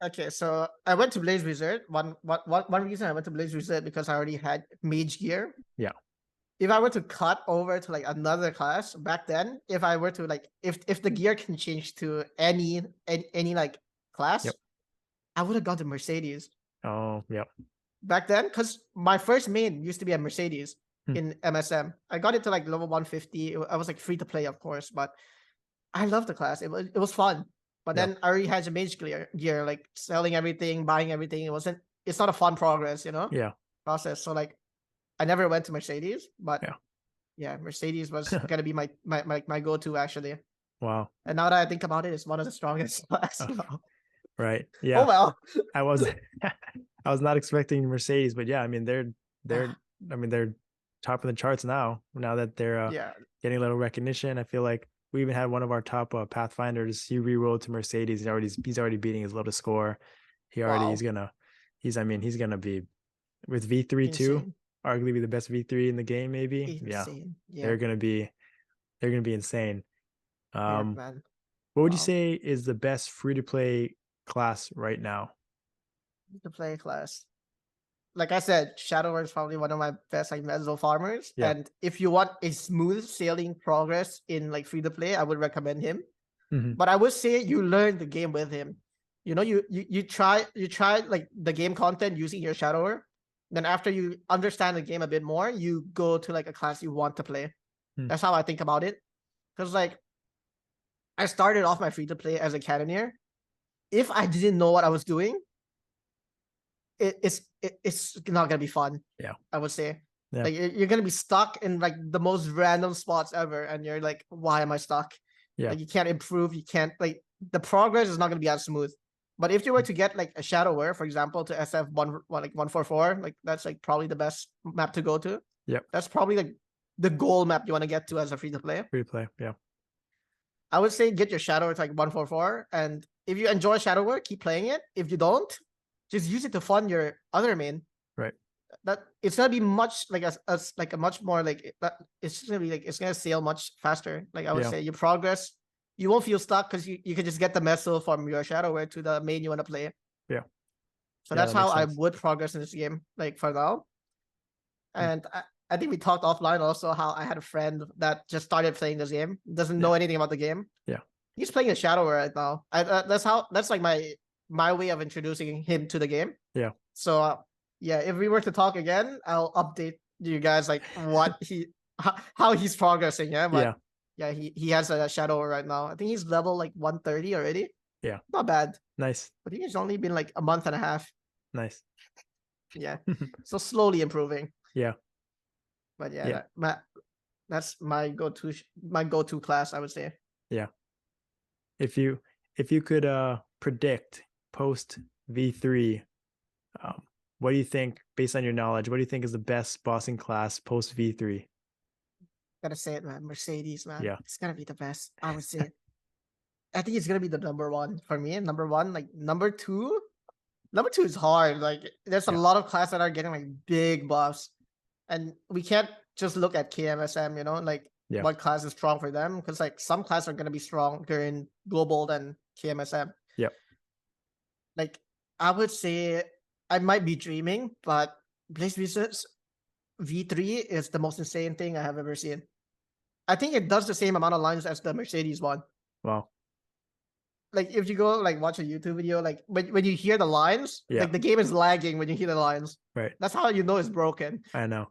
Okay, so I went to Blaze Wizard. One reason I went to Blaze Wizard because I already had mage gear. Yeah. If I were to cut over to like another class back then, if I were to like, if the gear can change to any like class, I would have gone to Mercedes. Oh, yeah. Back then, because my first main used to be a Mercedes in MSM. I got it to like level 150. I was like free to play, of course, but I loved the class. It was fun. But then I already had a mage gear, like selling everything, buying everything. It's not a fun progress, process. So like, I never went to Mercedes, but Mercedes was gonna be my go-to actually. Wow. And now that I think about it, it's one of the strongest class. Right. Yeah. Oh well. I was not expecting Mercedes, but yeah, I mean they're top of the charts now that they're getting a little recognition. I feel like we even had one of our top Pathfinders. He re-rolled to Mercedes. He's already beating his lowest score. He's gonna be with V3 too. Arguably the best V3 in the game, maybe. Insane. They're gonna be insane. What would you say is the best free-to-play class right now? Free-to-play class. Like I said, Shadower is probably one of my best like Meso farmers. And if you want a smooth sailing progress in like free-to-play, I would recommend him. But I would say you learn the game with him. You try like the game content using your Shadower. Then after you understand the game a bit more, you go to like a class you want to play. That's how I think about it. Because like I started off my free-to-play as a cannoneer. If I didn't know what I was doing, it's not gonna be fun. Yeah, I would say. Like you're gonna be stuck in like the most random spots ever, and you're like, why am I stuck? Like you can't improve. You can't like the progress is not gonna be as smooth. But if you were to get like a Shadower, for example, to SF 144, like that's like probably the best map to go to. Yeah, that's probably like the goal map you want to get to as a free to play. Yeah. I would say get your Shadower to like 144, and if you enjoy Shadower, keep playing it. If you don't, just use it to fund your other main. Right. That it's gonna be much like a much more like that. It's gonna be like it's gonna sail much faster. Like I would say, you progress. You won't feel stuck because you can just get the Meso from your Shadower to the main you want to play. Yeah. So that's how I would progress in this game, like for now. And I think we talked offline also how I had a friend that just started playing this game, doesn't know anything about the game. Yeah. He's playing a Shadow right now. That's like my way of introducing him to the game. Yeah. So yeah, if we were to talk again, I'll update you guys like how he's progressing. Yeah, but yeah, he has a Shadow right now. I think he's level like 130 already. Yeah. Not bad. Nice. I think it's only been like a month and a half. Nice. Yeah. So slowly improving. Yeah. But yeah, that's my go-to class, I would say. Yeah. If you could predict post V3, what do you think, based on your knowledge, what do you think is the best bossing class post V3? Gotta say it, man. Mercedes, man. Yeah. It's gonna be the best. I would say. I think it's gonna be the number one for me. Number one, like number two is hard. Like there's a lot of classes that are getting like big buffs, and we can't just look at KMSM. You know, like what class is strong for them, because like some classes are gonna be stronger in global than KMSM. Yep. Like I would say, I might be dreaming, but Blaze Wizards V3 is the most insane thing I have ever seen. I think it does the same amount of lines as the Mercedes one. Wow. Like if you go like watch a YouTube video, like when you hear the lines, like the game is lagging when you hear the lines. Right. That's how you know it's broken. I know.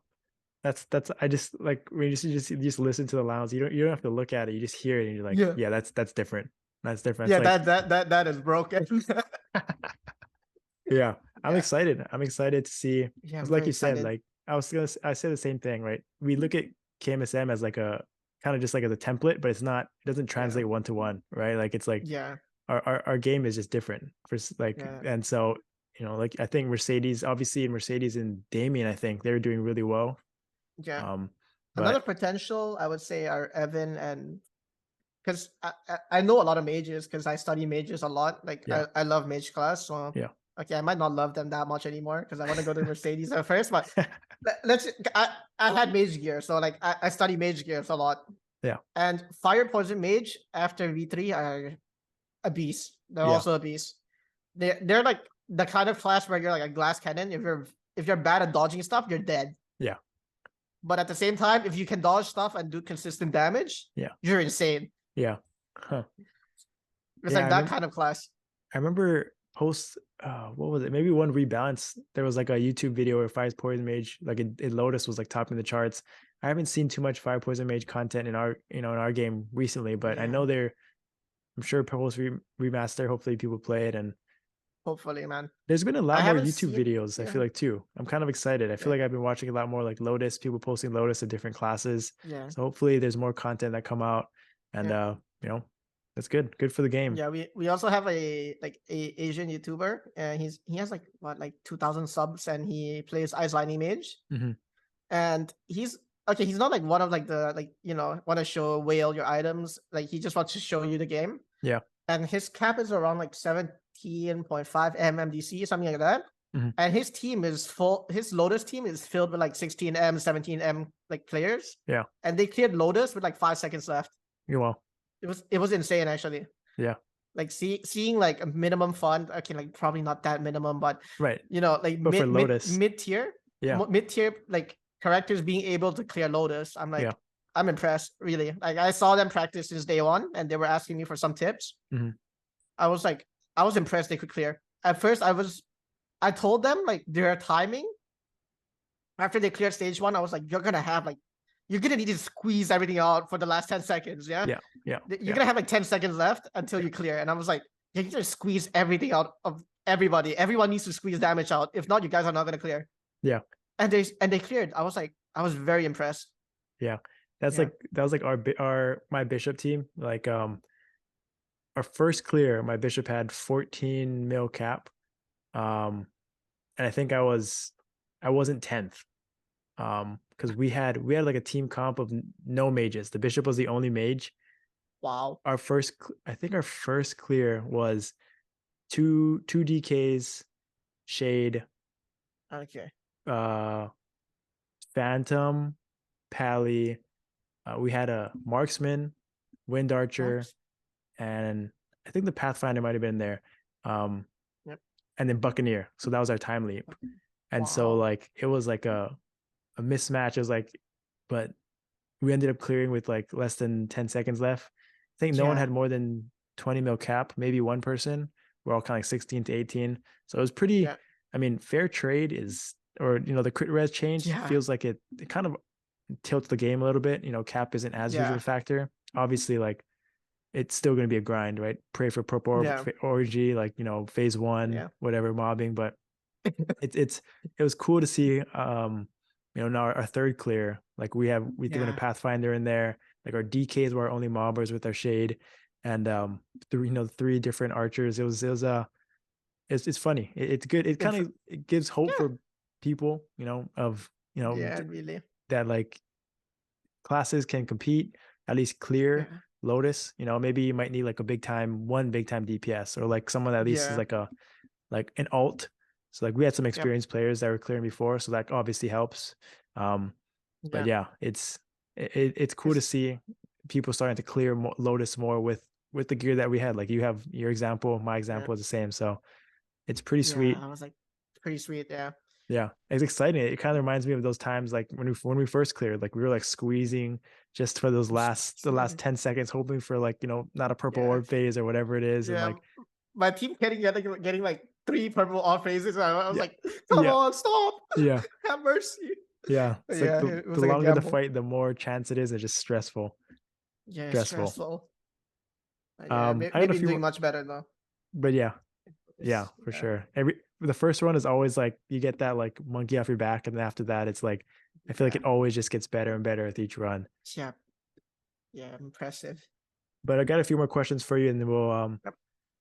That's I just like when you just listen to the lines, you don't have to look at it, you just hear it and you're like, yeah, that's different. That's different. Yeah, like, that is broken. Yeah. I'm excited. I'm excited to see. Yeah, like you said, like I said the same thing, right? We look at KMSM as like a kind of just like as a template, but it doesn't translate one to one, right? Like it's like our game is just different for like, and so like I think Mercedes and Damien, I think they're doing really well. Yeah. Another potential I would say are Evan, and because I know a lot of mages because I study mages a lot. Like I love mage class, so okay, I might not love them that much anymore because I want to go to Mercedes at first. But I had mage gear, so like I study mage gears a lot. Yeah. And fire poison mage after V3 are a beast. They're also a beast. They're like the kind of class where you're like a glass cannon. If you're bad at dodging stuff, you're dead. Yeah. But at the same time, if you can dodge stuff and do consistent damage, you're insane. Yeah. Huh. It's like that kind of class. I remember post what was it? Maybe one Rebalance. There was like a YouTube video where Fire Poison Mage, like in Lotus, was like topping the charts. I haven't seen too much Fire Poison Mage content in our game recently, but I know I'm sure post remaster, hopefully people play it, and hopefully, man. There's been a lot more YouTube videos, I feel like, too. I'm kind of excited. I feel like I've been watching a lot more like Lotus, people posting Lotus of different classes. Yeah. So hopefully there's more content that come out, and that's good. Good for the game. Yeah, we also have a Asian YouTuber, and he has like 2,000 subs, and he plays Ice Lightning Mage. And he's not like one of like the want to show whale your items. Like he just wants to show you the game. Yeah. And his cap is around like 17.5 MMDC, something like that. And his team is full. His Lotus team is filled with like 16M, 17M like players. Yeah. And they cleared Lotus with like 5 seconds left. Well, it was insane actually. Yeah. Like seeing like a minimum fund. Okay, like probably not that minimum, but right. Like mid tier. Yeah. Mid tier like characters being able to clear Lotus. I'm like, I'm impressed, really. Like I saw them practice since day one, and they were asking me for some tips. I was impressed they could clear. At first, I told them like their timing. After they cleared stage 1, I was like, you're gonna need to squeeze everything out for the last 10 seconds. Yeah. You're gonna have like 10 seconds left until you clear. And I was like, you need to squeeze everything out of everybody. Everyone needs to squeeze damage out. If not, you guys are not gonna clear. Yeah. And they cleared. I was very impressed. Yeah. That was like my bishop team. Like our first clear, my bishop had 14 mil cap. And I think I wasn't 10th. Because we had like a team comp of no mages. The bishop was the only mage. Wow. Our first clear was two DKs, Shade. Okay. Phantom, Pally. We had a Marksman, Wind Archer, and I think the Pathfinder might have been there. And then Buccaneer. So that was our time leap. And so like it was like a mismatch. It was like, but we ended up clearing with like less than 10 seconds left. I think no one had more than 20 mil cap, maybe one person. We're all kind of like 16 to 18. So it was pretty, Yeah. I mean, fair trade is, or, the crit res change Yeah. feels like it kind of tilts the game a little bit. Cap isn't as huge of a Yeah. factor. Obviously, like it's still going to be a grind, right? Pray for purple Yeah. orgy, like, phase one, Yeah. whatever mobbing, but it was cool to see, now our third clear, like we threw in a Yeah. Pathfinder in there, like our DKs were our only mobbers with our shade, and three different archers. It's funny. It's good. It In kind fr- of it gives hope yeah. for people, of Yeah, really. that like classes can compete, at least clear Yeah. Lotus. Maybe you might need like one big time DPS, or like someone that at least is Yeah. like an alt. So like we had some Yep. experienced players that were clearing before, so that obviously helps. But Yeah. yeah, it's cool to It's, see people starting to clear Lotus more with the gear that we had. Like you have your example, my yeah. example is the same, so it's pretty Yeah. sweet. I was like, pretty sweet. Yeah. Yeah, it's exciting. It kind of reminds me of those times like when we first cleared, like we were like squeezing just for the last 10 seconds, hoping for like, not a purple Yeah. orb phase or whatever it is. And Yeah. like, My team getting like 3 purple off phases. I was yeah, like, come yeah, on, stop. yeah, Have mercy. yeah. But It's like yeah, the, it was the like a longer the gamble. fight, the more chance it is. It's just stressful, Yeah, it's stressful. stressful. But yeah, I got a maybe few doing more, much better though. but yeah, yeah, for Yeah. sure. The first one is always like you get that like monkey off your back, and then after that, it's like I feel like Yeah. it always just gets better and better with each run. Yeah. Yeah. Impressive. But I got a few more questions for you, and then we'll Yep.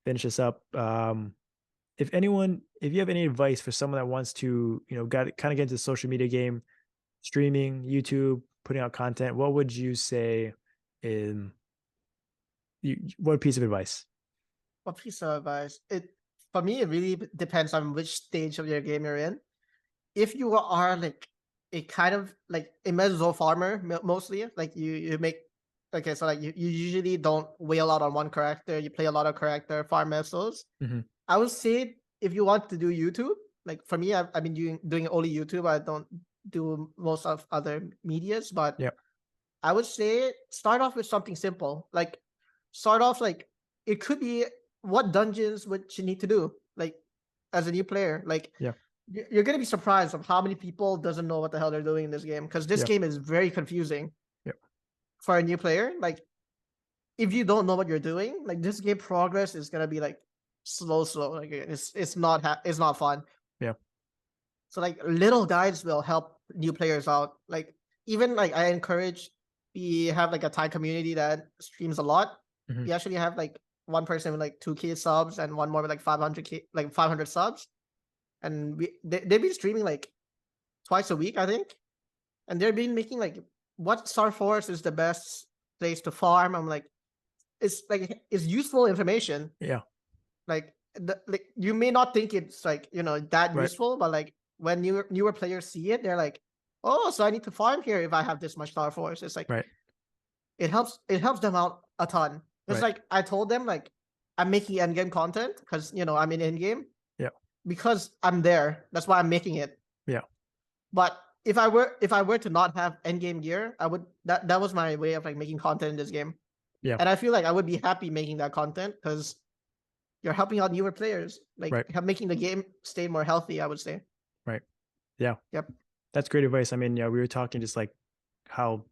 finish this up. If you have any advice for someone that wants to, got kind of get into the social media game, streaming, YouTube, putting out content, what would you say in what piece of advice? What piece of advice? For me, it really depends on which stage of your game you're in. If you are like a kind of like a Meso farmer, mostly, like you make okay, so like you usually don't wail out on one character, you play a lot of character, farm Mesos. Mm-hmm. I would say if you want to do YouTube, like for me, I've been doing only YouTube. I don't do most of other medias, but Yep. I would say start off with something simple. Like start off like it could be what dungeons would you need to do, like as a new player. Like Yeah. you're gonna be surprised of how many people doesn't know what the hell they're doing in this game, because this Yeah. game is very confusing Yep. for a new player. Like if you don't know what you're doing, like this game progress is gonna be like slow. Like it's not fun. Yeah. So like little guides will help new players out. Like even like I encourage, we have like a Thai community that streams a lot. Mm-hmm. We actually have like one person with like 2K subs and one more with like 500K, like 500 subs. And they've been streaming like twice a week, I think. And they've been making like what Star Force is the best place to farm. I'm like, it's useful information. Yeah. Like you may not think it's like that Right. useful, but like when newer players see it, they're like, oh, so I need to farm here if I have this much Star Force. It's like Right. it helps them out a ton. It's Right. like I told them like I'm making end game content because I'm in end game. Yeah. Because I'm there. That's why I'm making it. Yeah. But if I were to not have end game gear, I would that was my way of like making content in this game. Yeah. And I feel like I would be happy making that content because you're helping out newer players, like Right. making the game stay more healthy, I would say. Right. Yeah. Yep. That's great advice. I mean, yeah, we were talking just like how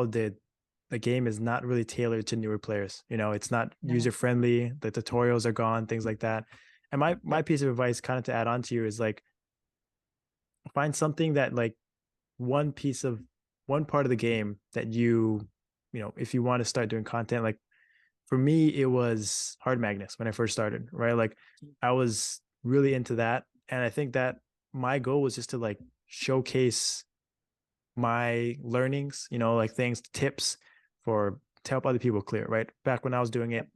the game is not really tailored to newer players. It's not user friendly. The tutorials are gone, things like that. And my piece of advice, kind of to add on to you, is like find something that like one part of the game that if you want to start doing content. Like for me, it was Hard Magnus when I first started, right? Like I was really into that. And I think that my goal was just to like showcase my learnings, like tips to help other people clear, right? Back when I was doing it,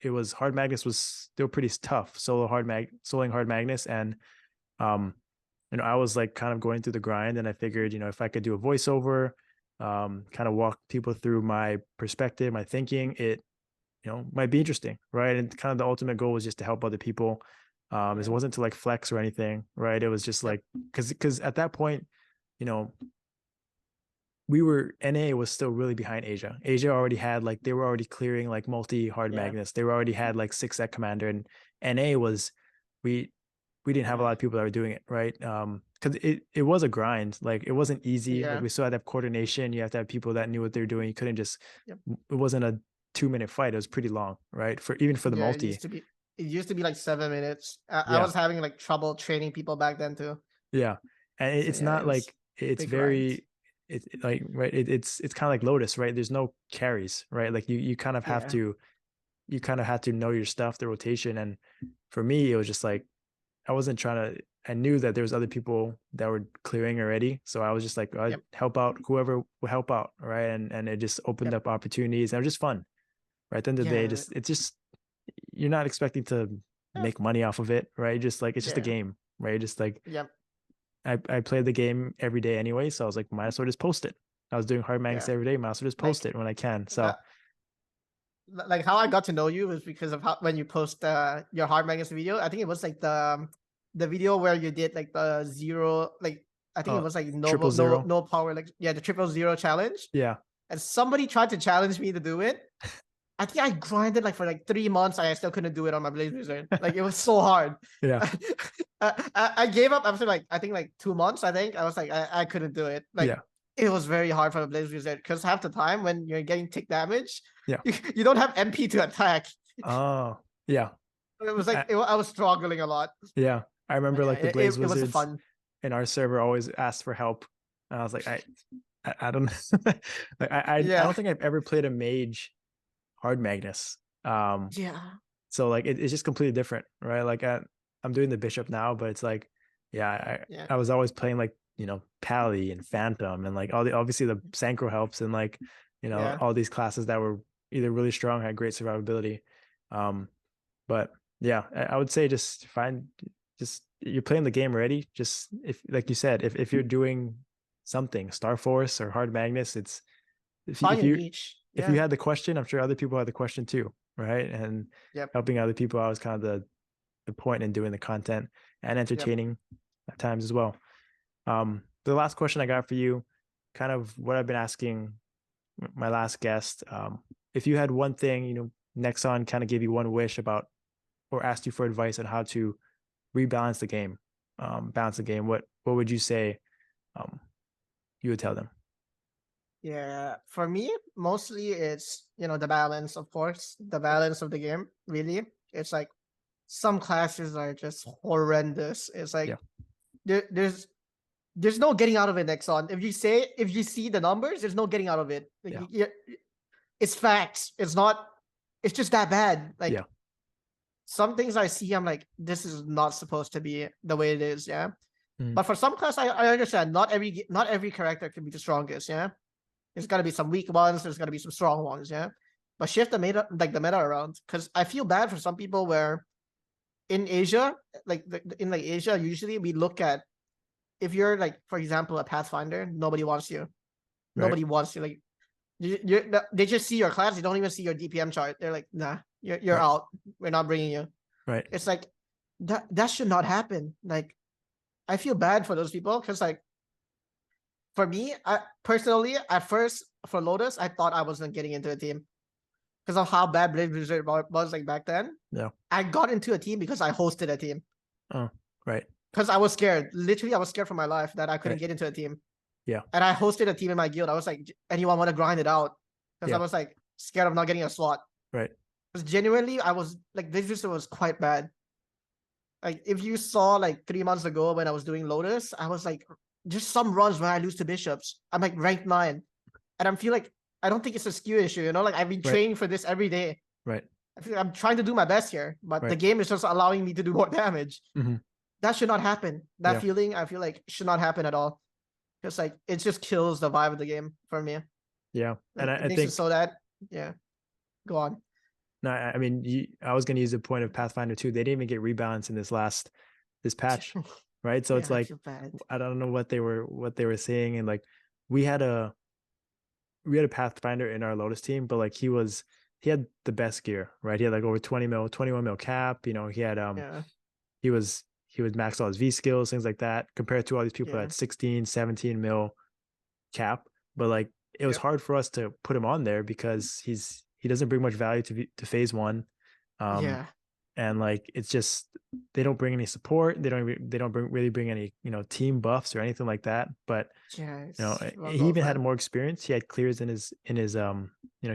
it was Hard Magnus was still pretty tough, soloing Hard Magnus. And, I was like kind of going through the grind, and I figured, if I could do a voiceover, kind of walk people through my perspective, my thinking, it, might be interesting, right? And kind of the ultimate goal was just to help other people. It wasn't to like flex or anything, right? It was just like, cause at that point, NA was still really behind Asia. Asia already had like, they were already clearing like multi hard Yeah. magnets. They were already had like 6 commander, and NA was, we didn't have a lot of people that were doing it, right? Because it was a grind. Like it wasn't easy. Like Yeah. we still had to have coordination. You have to have people that knew what they were doing. You couldn't just, Yep. it wasn't a 2-minute fight. It was pretty long, right? For even for the Yeah, multi. it used to be like 7 minutes. I Yeah. was having like trouble training people back then too. Yeah. And So it's yeah, not it was like, it's big grind. very, it's like, right. It's kind of like Lotus, right? There's no carries, right? Like you kind of have Yeah. to, you kind of have to know your stuff, the rotation. And for me, it was just like, I wasn't trying to, I knew that there was other people that were clearing already. So I was just like, I'd Yep. help out whoever will help out. Right. And it just opened Yep. up opportunities. And it was just fun. Right. At the end of the day, Yeah. it's just, you're not expecting to Yeah. make money off of it. Right. Just like, it's just a Yeah. game. Right. Just like, Yep. I played the game every day anyway. So I was like, might as well just post it. I was doing hard magnets Yeah. every day. Might as well just post Like it when I can. So that, like how I got to know you was because of how when you post your hard magnets video. I think it was like the video where you did like the zero, like I think it was like triple zero. no power, like yeah, the 000 challenge. Yeah. And somebody tried to challenge me to do it. I think I grinded like for like 3 months. I still couldn't do it on my Blaze Wizard. Like it was so hard. Yeah. I gave up after like I think like 2 months. I think I was like I couldn't do it. Like Yeah. it was very hard for the Blaze Wizard because half the time when you're getting tick damage, Yeah. you don't have MP to attack. Oh, yeah. It was like I was struggling a lot. Yeah. I remember But yeah, like the Blaze it was Wizards fun. in our server always asked for help. And I was like, I don't like I don't think I've ever played a mage hard Magnus. Yeah. So like it's just completely different, right? Like I'm doing the bishop now, but it's like, yeah, I was always playing like, you know, Pally and Phantom and like all the, obviously the Synchro helps and like, you know, all these classes that were either really strong, had great survivability. But yeah, I would say just you're playing the game already. Just if, like you said, if you're doing something, Star Force or Hard Magnus, it's if you had the question, I'm sure other people had the question too, right? And helping other people out was kind of the point in doing the content and entertaining at times as well. The last question I got for you, kind of what I've been asking my last guest, if you had one thing, you know, Nexon kind of gave you one wish about, or asked you for advice on how to rebalance the game, balance the game, what would you say you would tell them? Yeah, for me, mostly it's, you know, the balance, of course, the balance of the game, really. It's like some classes are just horrendous. It's like there's no getting out of it, Nexon. If you see the numbers, there's no getting out of it. Like, it's facts. It's not, it's just that bad. Like some things I see, I'm like, this is not supposed to be the way it is, yeah. But for some class, I understand not every character can be the strongest, yeah. There's gotta be some weak ones, there's gotta be some strong ones, yeah. But shift the meta, like the meta around, because I feel bad for some people where in Asia, like in like Asia, usually we look at, if you're like, for example, a Pathfinder, nobody wants you. Nobody wants you. Like they just see your class, they don't even see your DPM chart. They're like, nah, you're out. We're not bringing you. Right. It's like that should not happen. Like I feel bad for those people because like for me, I personally at first for Lotus, I thought I wasn't getting into a team because of how bad Blaze Wizard was like back then. Yeah. I got into a team because I hosted a team. Oh, right. Because I was scared. Literally, I was scared for my life that I couldn't get into a team. Yeah. And I hosted a team in my guild. I was like, anyone want to grind it out? Because I was like scared of not getting a slot. Right. Because genuinely, I was like, this just was quite bad. Like if you saw like 3 months ago when I was doing Lotus, I was like, just some runs where I lose to bishops. I'm like ranked 9. And I feel like, I don't think it's a skill issue, you know? Like I've been training for this every day. Right. I feel like I'm trying to do my best here, but the game is just allowing me to do more damage. That should not happen. That feeling, I feel like should not happen at all. Because like it just kills the vibe of the game for me. Yeah. Like, And I think so that go on. No, I mean, I was going to use the point of Pathfinder 2. They didn't even get rebalance in this patch, right? So it's like I don't know what they were saying, and like we had a Pathfinder in our Lotus team, but like he had the best gear, right? He had like over 21 mil cap. You know, he had he was maxed all his V skills, things like that, compared to all these people that had 16, 17 mil cap. but like it was Yep. hard for us to put him on there because he doesn't bring much value to phase one. Um, Yeah. and like it's just they don't bring any support. They don't really bring any team buffs or anything like that. But Yeah. It's one of he those, even had man. more experience. He had clears in his he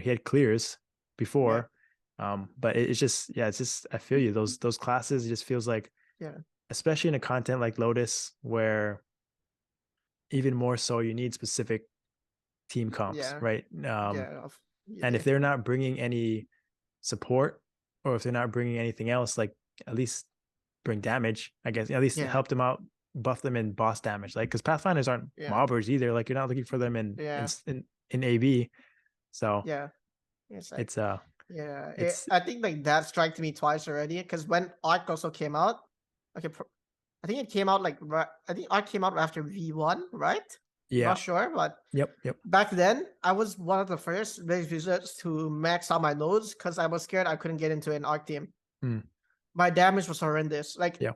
had clears Yeah. before. But it's just it's just I feel you. Those classes, it just feels like, Yeah. especially in a content like Lotus, where even more so you need specific team comps, Yeah. right? Yeah. You And if do. they're not bringing any support, or if they're not bringing anything else, like at least bring damage, I guess. At least Yeah. help them out, buff them in boss damage, like because Pathfinders aren't Yeah. mobbers either. Like you're not looking for them Yeah. in AB. So Yeah. It's like, it's yeah. it's I think like that struck me twice already because when Ark also came out, okay, I think it came out like I think Ark came out after V1, right? yeah. Not sure, but Yep. back then I was one of the first users to max out my nodes because I was scared I couldn't get into an Ark team. Mm, My damage was horrendous. Like yeah.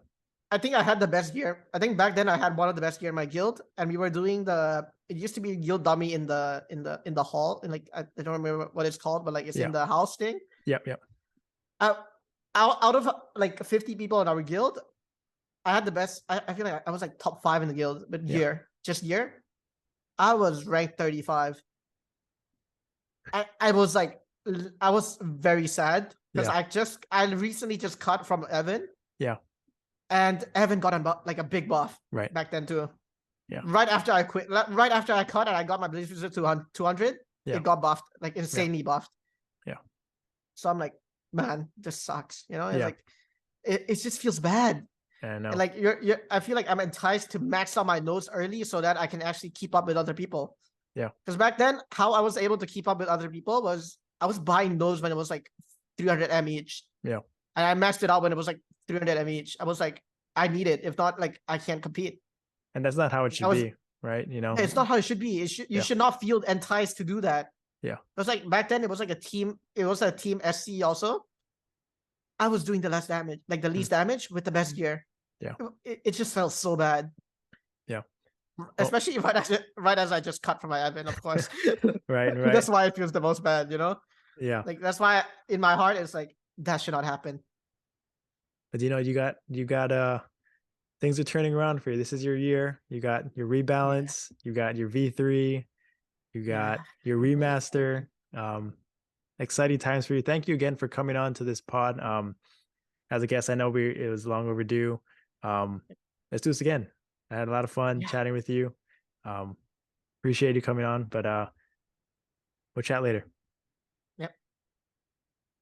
I think I had the best gear. I think back then I had one of the best gear in my guild, and we were doing it used to be guild dummy in the hall, and like I don't remember what it's called, but like it's Yeah. in the house thing. Yep. Out out of like 50 people in our guild, I had the best. I feel like I was like top 5 in the guild, but Yeah. just year, I was ranked 35. I was like I was very sad because Yeah. I recently just cut from Evan, Yeah. and Evan got like a big buff Right. back then too. Yeah. Right after I quit, right after I cut and I got my Blaze Wizard to 200, Yeah. it got buffed, like Yeah. insanely buffed. Yeah. So I'm like, man, this sucks. You know, it's Yeah. like it just feels bad. I know. And like I feel like I'm enticed to max out my nodes early so that I can actually keep up with other people. Yeah. Because back then, how I was able to keep up with other people was I was buying nodes when it was like 300 M each. Yeah. And I maxed it out when it was like 300 M each. I was like, I need it. If not, like I can't compete. And that's not how it I should was be, right? It's not how it should be. You Yeah. should not feel enticed to do that. Yeah. It was like back then it was like a team, it was a team SC also. I was doing the less damage, like the least damage with the best gear. Yeah. It just felt so bad. Yeah. Especially right as I just cut from my admin, of course. Right. That's why it feels the most bad, you know? Yeah. Like that's why in my heart it's like that should not happen. But you got things are turning around for you. This is your year. You got your rebalance, you got your V3, you got your remaster. Exciting times for you. Thank you again for coming on to this pod. As a guest, I know it was long overdue. Let's do this again. I had a lot of fun chatting with you. Appreciate you coming on, but we'll chat later.